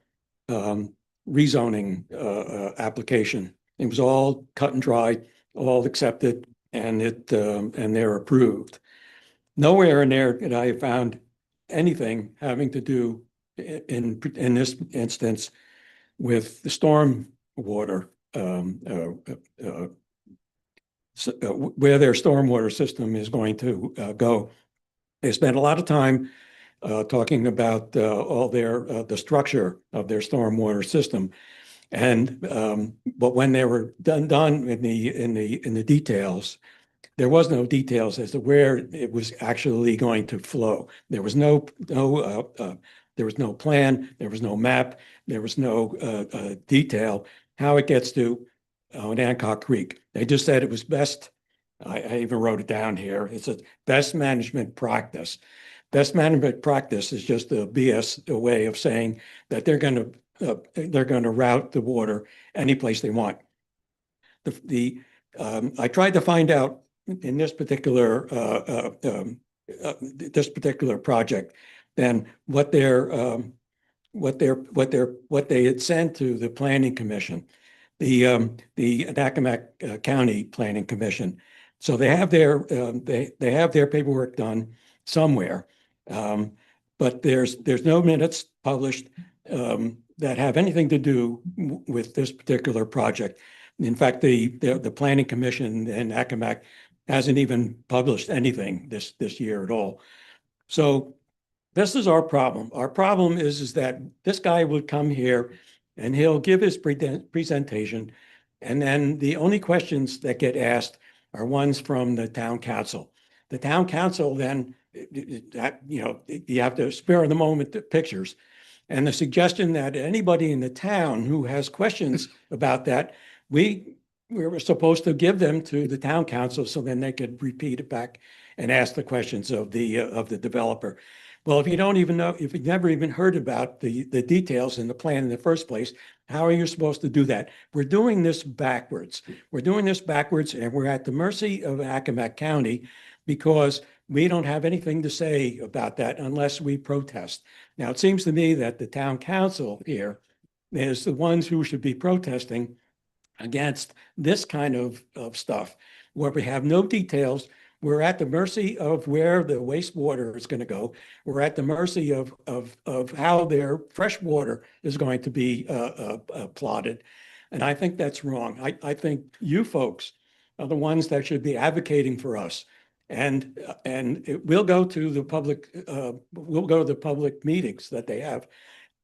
rezoning application. It was all cut and dry, all accepted, and they're approved. Nowhere in there did I found anything having to do in this instance with the storm water, where their stormwater system is going to go. They spent a lot of time talking about all the structure of their stormwater system, and but when they were done in the details, there was no details as to where it was actually going to flow. There was no plan, there was no map, there was no detail how it gets to Onancock Creek. They just said it was best. I even wrote it down here. It's a best management practice. Best management practice is just a BS way of saying that they're going they're going to route the water any place they want. I tried to find out in this particular project, then what they had sent to the Planning Commission, the Accomack County Planning Commission. So they have their paperwork done somewhere, but there's no minutes published that have anything to do with this particular project. In fact, the Planning Commission and Accomack hasn't even published anything this year at all. So this is our problem. Our problem is that this guy would come here and he'll give his presentation, and then the only questions that get asked are ones from the town council. The town council then, you have to spare the moment pictures. And the suggestion that anybody in the town who has questions about that, we were supposed to give them to the town council so then they could repeat it back and ask the questions of the developer. Well, if you don't even know, if you've never even heard about the details in the plan in the first place, how are you supposed to do that? We're doing this backwards. We're doing this backwards, and we're at the mercy of Accomack County because we don't have anything to say about that unless we protest. Now, it seems to me that the town council here is the ones who should be protesting against this kind of stuff, where we have no details. We're at the mercy of where the wastewater is going to go. We're at the mercy of how their fresh water is going to be plotted. And I think that's wrong. I think you folks are the ones that should be advocating for us. And we'll go to the public meetings that they have.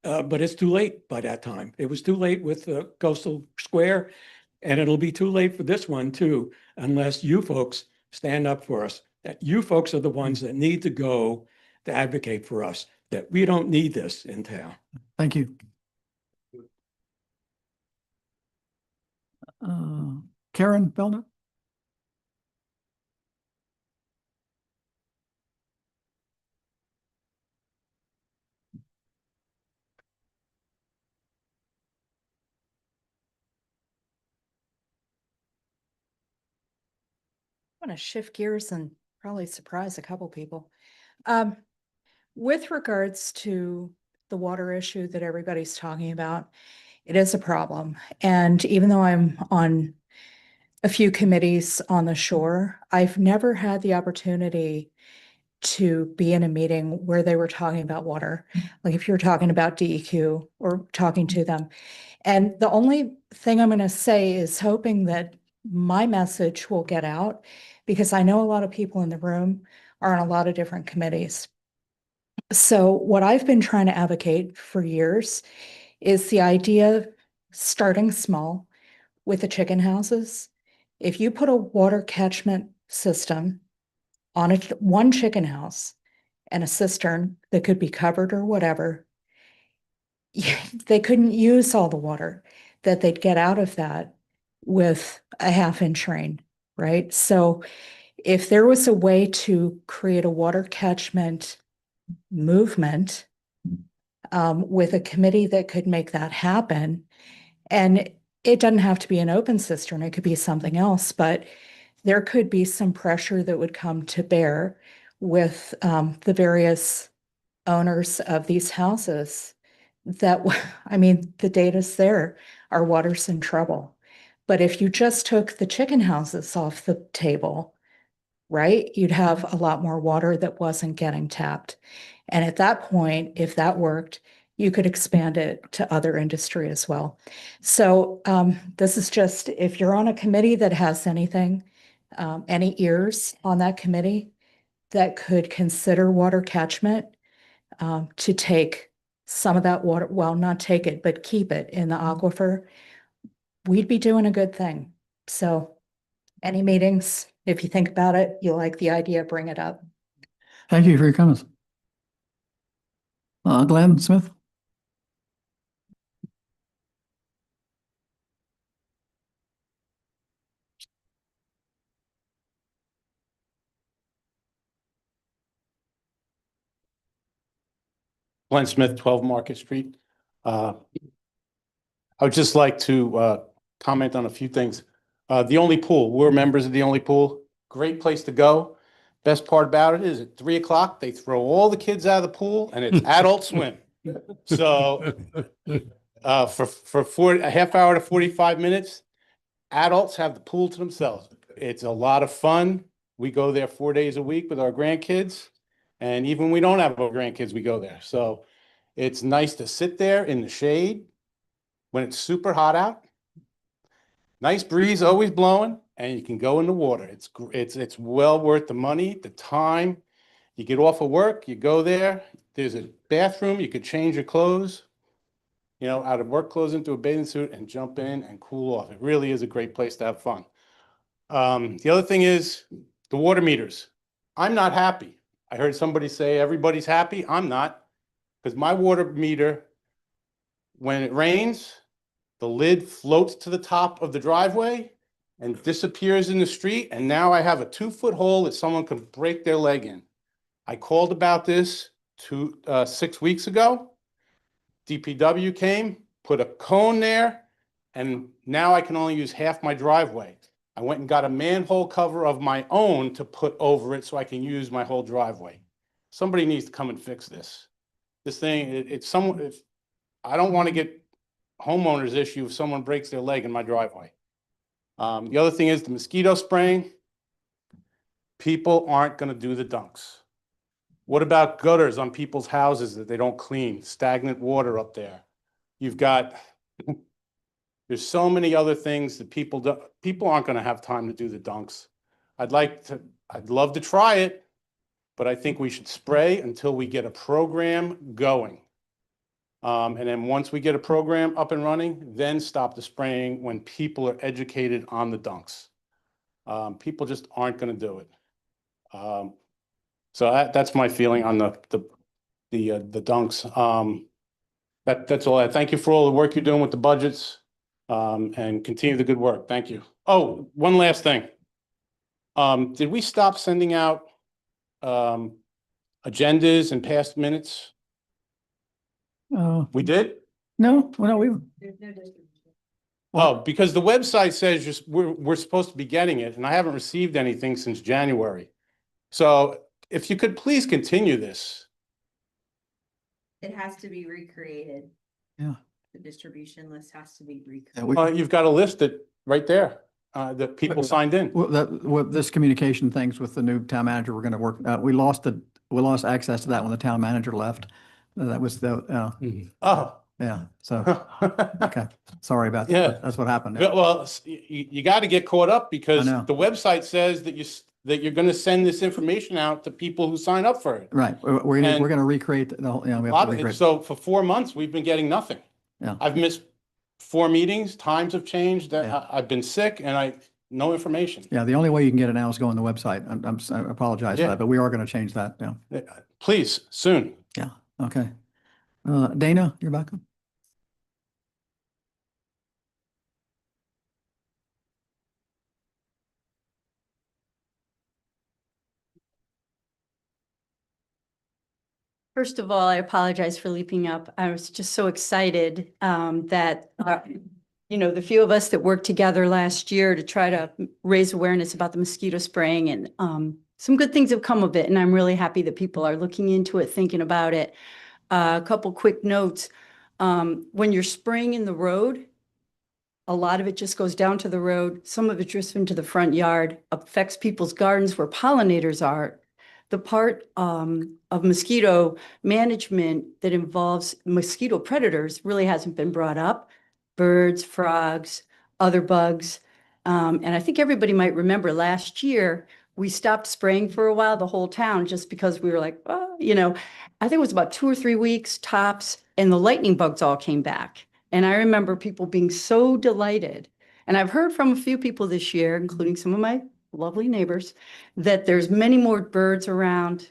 But it's too late by that time. It was too late with Coastal Square, and it'll be too late for this one too, unless you folks stand up for us. That you folks are the ones that need to go to advocate for us, that we don't need this in town. Thank you. Karen Fellner? I want to shift gears and probably surprise a couple people. With regards to the water issue that everybody's talking about, it is a problem. And even though I'm on a few committees on the shore, I've never had the opportunity to be in a meeting where they were talking about water. Like if you're talking about DEQ or talking to them. And the only thing I'm going to say is hoping that my message will get out, because I know a lot of people in the room are on a lot of different committees. So what I've been trying to advocate for years is the idea of starting small with the chicken houses. If you put a water catchment system on one chicken house and a cistern that could be covered or whatever, they couldn't use all the water that they'd get out of that with a half-inch rain, right? So if there was a way to create a water catchment movement with a committee that could make that happen, and it doesn't have to be an open cistern, it could be something else, but there could be some pressure that would come to bear with the various owners of these houses that, I mean, the data's there, our water's in trouble. But if you just took the chicken houses off the table, right, you'd have a lot more water that wasn't getting tapped. And at that point, if that worked, you could expand it to other industry as well. So this is just, if you're on a committee that has anything, any ears on that committee that could consider water catchment to take some of that water, well, not take it, but keep it in the aquifer, we'd be doing a good thing. So any meetings, if you think about it, you like the idea, bring it up. Thank you for your comments. Glenn Smith? Glenn Smith, 12 Market Street. I would just like to comment on a few things. The Only Pool, we're members of the Only Pool. Great place to go. Best part about it is at 3 o'clock, they throw all the kids out of the pool and it's adult swim. So for a half hour to 45 minutes, adults have the pool to themselves. It's a lot of fun. We go there 4 days a week with our grandkids. And even when we don't have our grandkids, we go there. So it's nice to sit there in the shade when it's super hot out. Nice breeze always blowing, and you can go in the water. It's well worth the money, the time. You get off of work, you go there. There's a bathroom, you could change your clothes, out of work clothes into a bathing suit and jump in and cool off. It really is a great place to have fun. The other thing is the water meters. I'm not happy. I heard somebody say everybody's happy. I'm not, because my water meter, when it rains, the lid floats to the top of the driveway and disappears in the street. And now I have a 2-foot hole that someone could break their leg in. I called about this 6 weeks ago. DPW came, put a cone there, and now I can only use half my driveway. I went and got a manhole cover of my own to put over it so I can use my whole driveway. Somebody needs to come and fix this. This thing, I don't want to get homeowners issue if someone breaks their leg in my driveway. The other thing is the mosquito spraying. People aren't going to do the dunks. What about gutters on people's houses that they don't clean? Stagnant water up there. You've got, there's so many other things that people aren't going to have time to do the dunks. I'd love to try it, but I think we should spray until we get a program going. And then once we get a program up and running, then stop the spraying when people are educated on the dunks. People just aren't going to do it. So that's my feeling on the dunks. That's all. Thank you for all the work you're doing with the budgets, and continue the good work. Thank you. Oh, one last thing. Did we stop sending out agendas and past minutes? We did? No, we. Oh, because the website says we're supposed to be getting it, and I haven't received anything since January. So if you could please continue this. It has to be recreated. Yeah. The distribution list has to be recreated. You've got a list right there that people signed in. Well, this communication things with the new town manager, we're going to work. We lost access to that when the town manager left. That was the. Oh. Yeah. So. Okay. Sorry about that. Yeah. That's what happened. Well, you got to get caught up because I know. the website says that you're going to send this information out to people who sign up for it. Right. We're going to recreate the whole. We have to recreate. So for 4 months, we've been getting nothing. Yeah. I've missed 4 meetings. Times have changed. I've been sick and no information. Yeah. The only way you can get it now is go on the website. I apologize for that, but we are going to change that. Yeah. Please, soon. Yeah. Okay. Dana, you're back. First of all, I apologize for leaping up. I was just so excited that, the few of us that worked together last year to try to raise awareness about the mosquito spraying, and some good things have come of it. And I'm really happy that people are looking into it, thinking about it. A couple quick notes. When you're spraying in the road, a lot of it just goes down to the road. Some of it drifts into the front yard, affects people's gardens where pollinators are. The part of mosquito management that involves mosquito predators really hasn't been brought up. Birds, frogs, other bugs. And I think everybody might remember last year, we stopped spraying for a while, the whole town, just because we were like, I think it was about 2 or 3 weeks tops, and the lightning bugs all came back. And I remember people being so delighted. And I've heard from a few people this year, including some of my lovely neighbors, that there's many more birds around.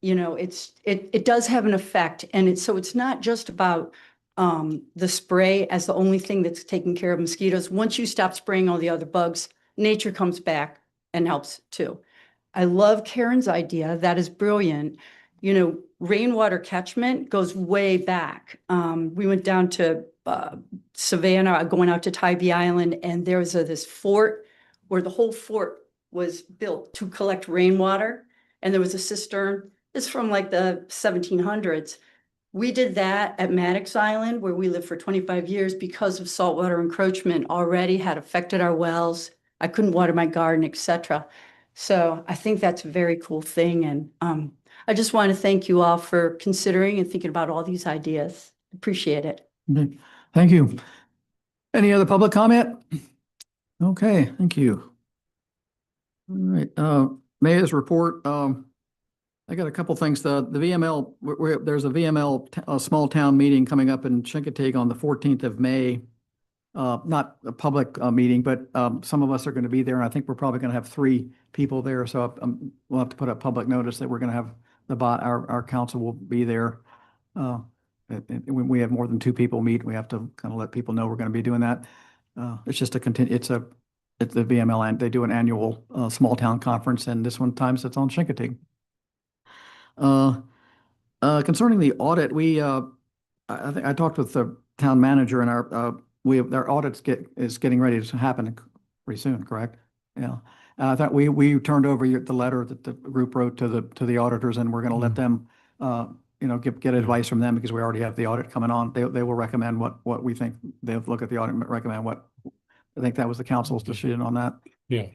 It does have an effect. And it's not just about the spray as the only thing that's taking care of mosquitoes. Once you stop spraying all the other bugs, nature comes back and helps too. I love Karen's idea. That is brilliant. you know, rainwater catchment goes way back. We went down to Savannah, going out to Tybee Island, and there was this fort where the whole fort was built to collect rainwater. And there was a cistern. It's from like the 1700s. We did that at Maddox Island, where we lived for 25 years, because of saltwater encroachment already had affected our wells. I couldn't water my garden, etc. So I think that's a very cool thing. And I just want to thank you all for considering and thinking about all these ideas. Appreciate it. Okay, thank you. Any other public comment? Okay, thank you. All right, Mayor's report. I got a couple things. The VML, there's a VML small town meeting coming up in Chincoteague on the 14th of May. Not a public meeting, but some of us are going to be there, and I think we're probably going to have 3 people there. So we'll have to put a public notice that we're going to have our council will be there. When we have more than 2 people meet, we have to kind of let people know we're going to be doing that. It's just it's the VML, and they do an annual small town conference, and this one times it's on Chincoteague. Concerning the audit, I think I talked with the town manager, and our audits is getting ready to happen pretty soon, correct? Yeah. I thought we turned over the letter that the group wrote to the auditors, and we're going to let them, get advice from them, because we already have the audit coming on. They will recommend what we think. They'll look at the audit and recommend what. I think that was the council's decision on that. Yeah.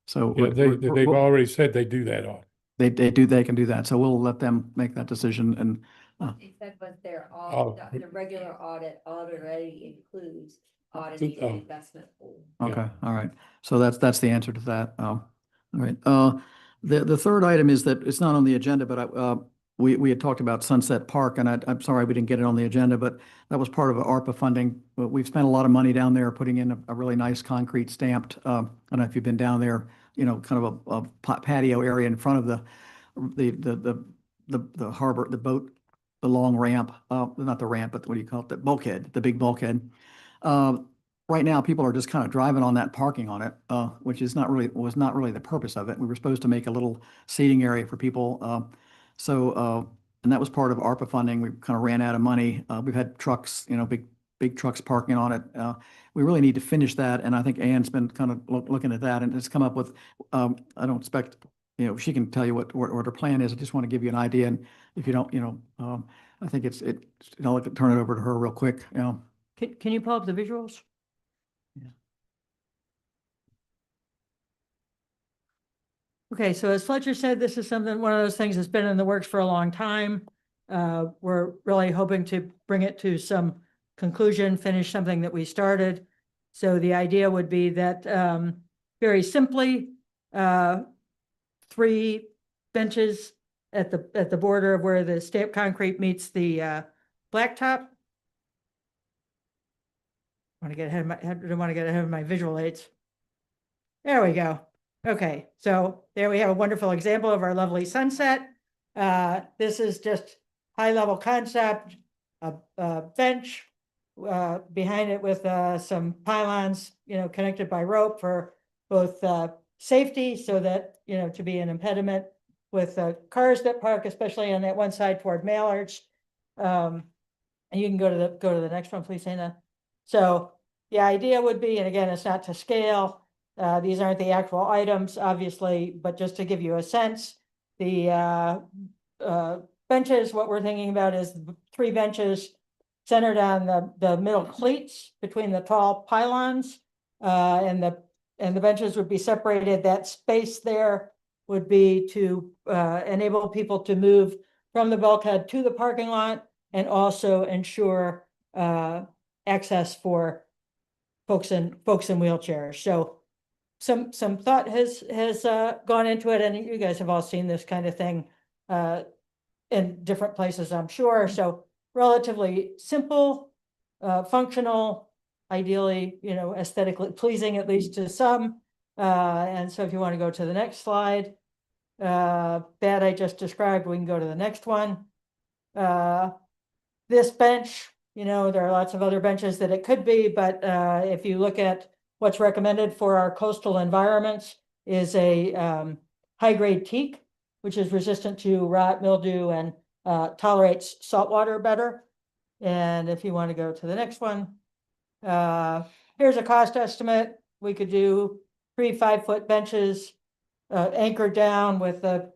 So Yeah, they've already said they do that audit. They can do that. So we'll let them make that decision. And They said what their Oh. audit, the regular audit already includes auditing the investment pool. okay, all right. So that's the answer to that. All right. The third item is that it's not on the agenda, but we had talked about Sunset Park, and I'm sorry we didn't get it on the agenda, but that was part of ARPA funding. But we've spent a lot of money down there putting in a really nice concrete stamped. I don't know if you've been down there. Kind of a patio area in front of the harbor, the boat, the long ramp. Not the ramp, but what do you call it? The bulkhead, the big bulkhead. Right now, people are just kind of driving on that, parking on it, which was not really the purpose of it. We were supposed to make a little seating area for people. And that was part of ARPA funding. We kind of ran out of money. We've had trucks, big trucks parking on it. We really need to finish that. And I think Ann's been kind of looking at that and has come up with, I don't expect, she can tell you what her plan is. I just want to give you an idea. And if you don't, I think I'll turn it over to her real quick. Can you pull up the visuals? Yeah. Okay, so as Fletcher said, this is one of those things that's been in the works for a long time. We're really hoping to bring it to some conclusion, finish something that we started. So the idea would be that very simply, 3 benches at the border of where the stamped concrete meets the blacktop. I don't want to get ahead of my visual aids. There we go. Okay, so there we have a wonderful example of our lovely sunset. This is just high-level concept, a bench behind it with some pylons, connected by rope for both safety, so that, to be an impediment with cars that park, especially on that one side toward Mallards. And you can go to the next one, please, Hannah. So the idea would be, and again, it's not to scale. These aren't the actual items, obviously, but just to give you a sense, the benches, what we're thinking about is 3 benches centered on the middle cleats between the tall pylons, and the benches would be separated. That space there would be to enable people to move from the bulkhead to the parking lot, and also ensure access for folks in wheelchairs. So some thought has gone into it, and you guys have all seen this kind of thing in different places, I'm sure. So relatively simple, functional, ideally, aesthetically pleasing, at least to some. And so if you want to go to the next slide, that I just described, we can go to the next one. This bench, there are lots of other benches that it could be, but if you look at what's recommended for our coastal environments, is a high-grade teak. which is resistant to rot, mildew, and tolerates salt water better. And if you want to go to the next one, here's a cost estimate. We could do 3 5-foot benches anchored down with the,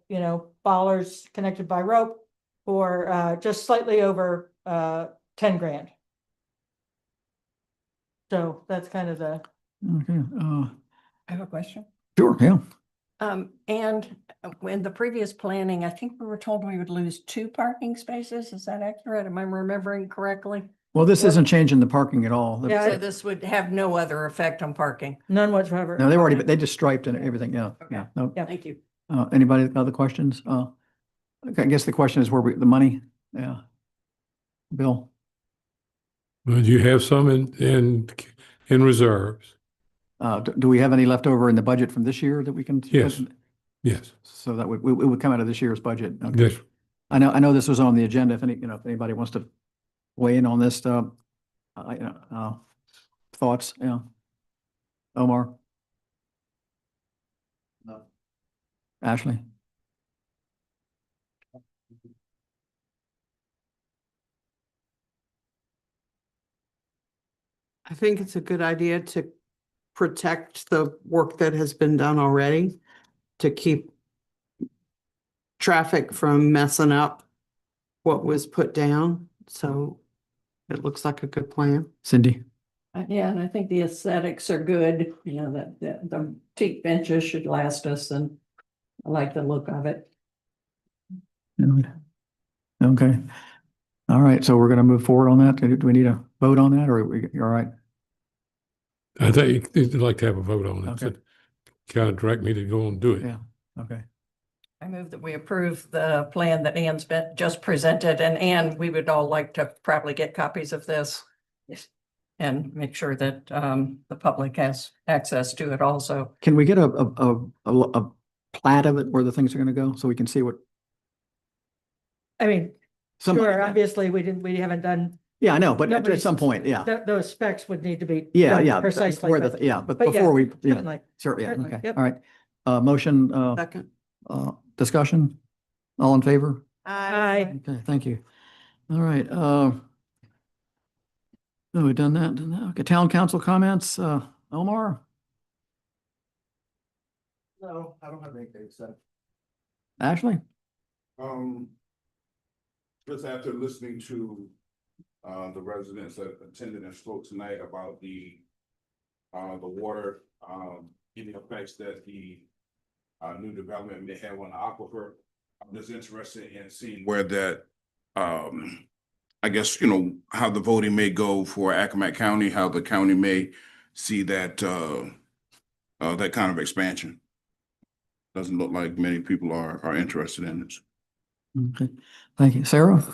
bollars connected by rope for just slightly over 10 grand. So that's kind of the. Okay, I have a question. sure, yeah. And in the previous planning, I think we were told we would lose 2 parking spaces. Is that accurate? Am I remembering correctly? Well, this isn't changing the parking at all. Yeah, So this would have no other effect on parking. None whatsoever. No, they just striped and everything, yeah, yeah. No. Yeah. Thank you. Anybody, other questions? Okay, I guess the question is the money, yeah. Bill? But you have some in reserves. Do we have any left over in the budget from this year that we can? Yes. Yes. So that it would come out of this year's budget. Okay. Yes. I know this was on the agenda. If if anybody wants to weigh in on this, thoughts, yeah. Omar? No. Ashley? I think it's a good idea to protect the work that has been done already, to keep traffic from messing up what was put down. So it looks like a good plan. Cindy? Yeah, and I think the aesthetics are good, that the teak benches should last us, and I like the look of it. Okay. All right, so we're going to move forward on that. Do we need a vote on that, or are we all right? I think you'd like to have a vote on it. Okay. To kind of direct me to go and do it. Yeah, okay. I move that we approve the plan that Ann's just presented, and Ann, we would all like to probably get copies of this. And make sure that the public has access to it also. Can we get a plat of it where the things are going to go so we can see what? I mean, Some- sure, obviously, we haven't done. Yeah, I know, but at Nobody's- some point, yeah. Those specs would need to be. Yeah, done yeah. Precisely. Where but- but but yeah, before we, yeah, certainly, sure, yeah, certainly, okay, yep. all right. Motion, Second. discussion? All in favor? Aye. Okay, thank you. All right, oh, we've done that. Okay, town council comments, Omar? No, I don't have anything to say. Ashley? Just after listening to the residents that attended and spoke tonight about the water, any effects that the new development may have on the aquifer. I'm just interested in seeing where that, I guess, how the voting may go for Accomack County, how the county may see that, that kind of expansion. Doesn't look like many people are interested in this. Okay, thank you. Sarah?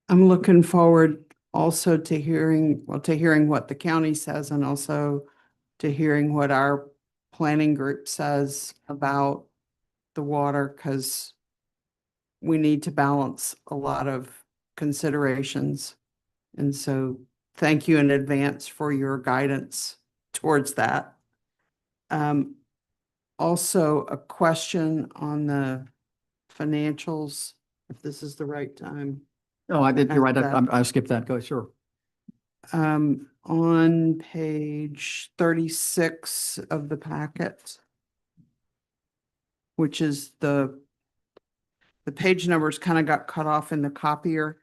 I'm looking forward also to hearing what the county says, and also to hearing what our planning group says about the water, because we need to balance a lot of considerations. And so thank you in advance for your guidance towards that. Also a question on the financials, if this is the right time. Oh, I did, you're right, After that. I skipped that, go, sure. On page 36 of the packet, which is the page numbers kind of got cut off in the copier.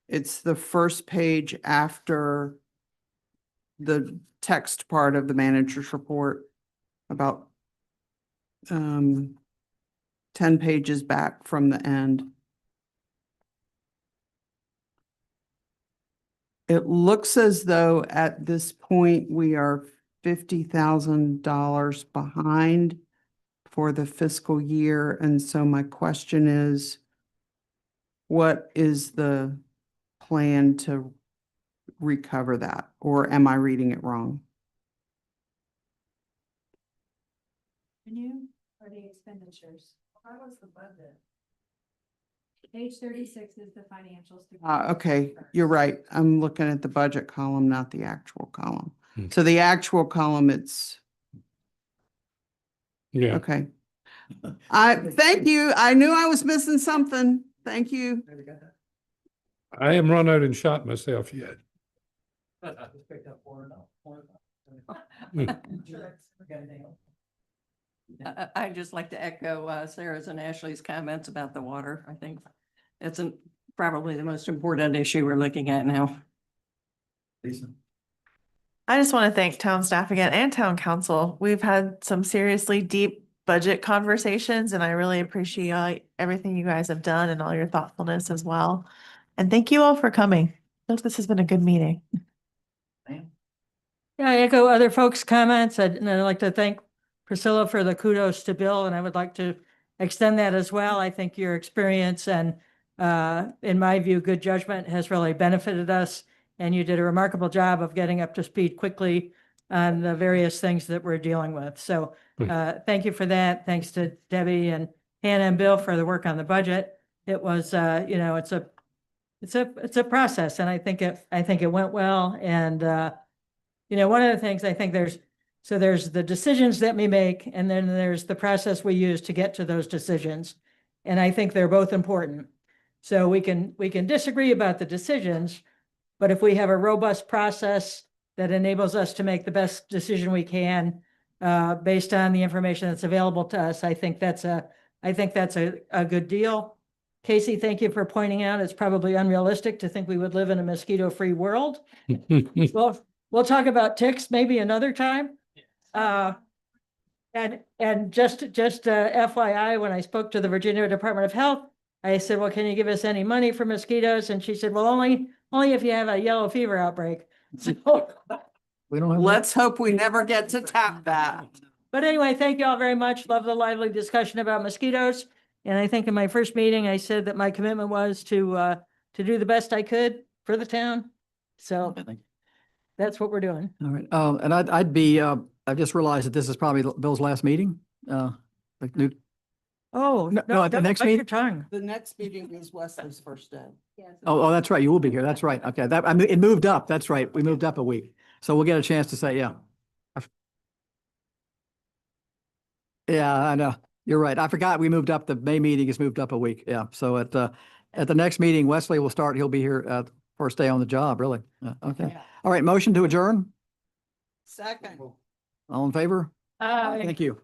It's the first page after the text part of the manager's report, about 10 pages back from the end. It looks as though at this point we are $50,000 behind for the fiscal year. And so my question is, what is the plan to recover that? Or am I reading it wrong? Revenue or the expenditures? How was the budget? Page 36 is the financials. Okay, you're right. I'm looking at the budget column, not the actual column. So the actual column, it's Yeah. Okay. Thank you. I knew I was missing something. Thank you. I haven't run out and shot myself yet. I'd just like to echo Sarah's and Ashley's comments about the water. I think it's probably the most important issue we're looking at now. I just want to thank town staff again and town council. We've had some seriously deep budget conversations and I really appreciate everything you guys have done and all your thoughtfulness as well. And thank you all for coming. I think this has been a good meeting. Yeah, I echo other folks' comments. And I'd like to thank Priscilla for the kudos to Bill, and I would like to extend that as well. I think your experience and, in my view, good judgment has really benefited us. And you did a remarkable job of getting up to speed quickly on the various things that we're dealing with. So thank you for that. Thanks to Debbie and Hannah and Bill for the work on the budget. It was, you know, it's a process, and I think it went well. And you know, one of the things I think there's the decisions that we make, and then there's the process we use to get to those decisions. And I think they're both important. So we can disagree about the decisions, but if we have a robust process that enables us to make the best decision we can, based on the information that's available to us, I think that's a good deal. Casey, thank you for pointing out it's probably unrealistic to think we would live in a mosquito-free world. Well, we'll talk about ticks maybe another time. And just FYI, when I spoke to the Virginia Department of Health, I said, well, can you give us any money for mosquitoes? And she said, well, only if you have a yellow fever outbreak. So, We don't have. Let's hope we never get to tap that. but anyway, thank you all very much. Love the lively discussion about mosquitoes. And I think in my first meeting, I said that my commitment was to do the best I could for the town. So that's what we're doing. All right. And I've just realized that this is probably Bill's last meeting. Like new, Oh, no, at the don't next bite your meeting? tongue. The next meeting is Wesley's first day. Oh, that's right. You will be here. That's right. Okay. I mean, it moved up. That's right. We moved up a week. So we'll get a chance to say, yeah. Yeah, I know. You're right. I forgot we moved up. The May meeting is moved up a week. Yeah. So at the next meeting, Wesley will start. He'll be here first day on the job, really. Okay. All right. Motion to adjourn. Second. All in favor? Aye. Thank you.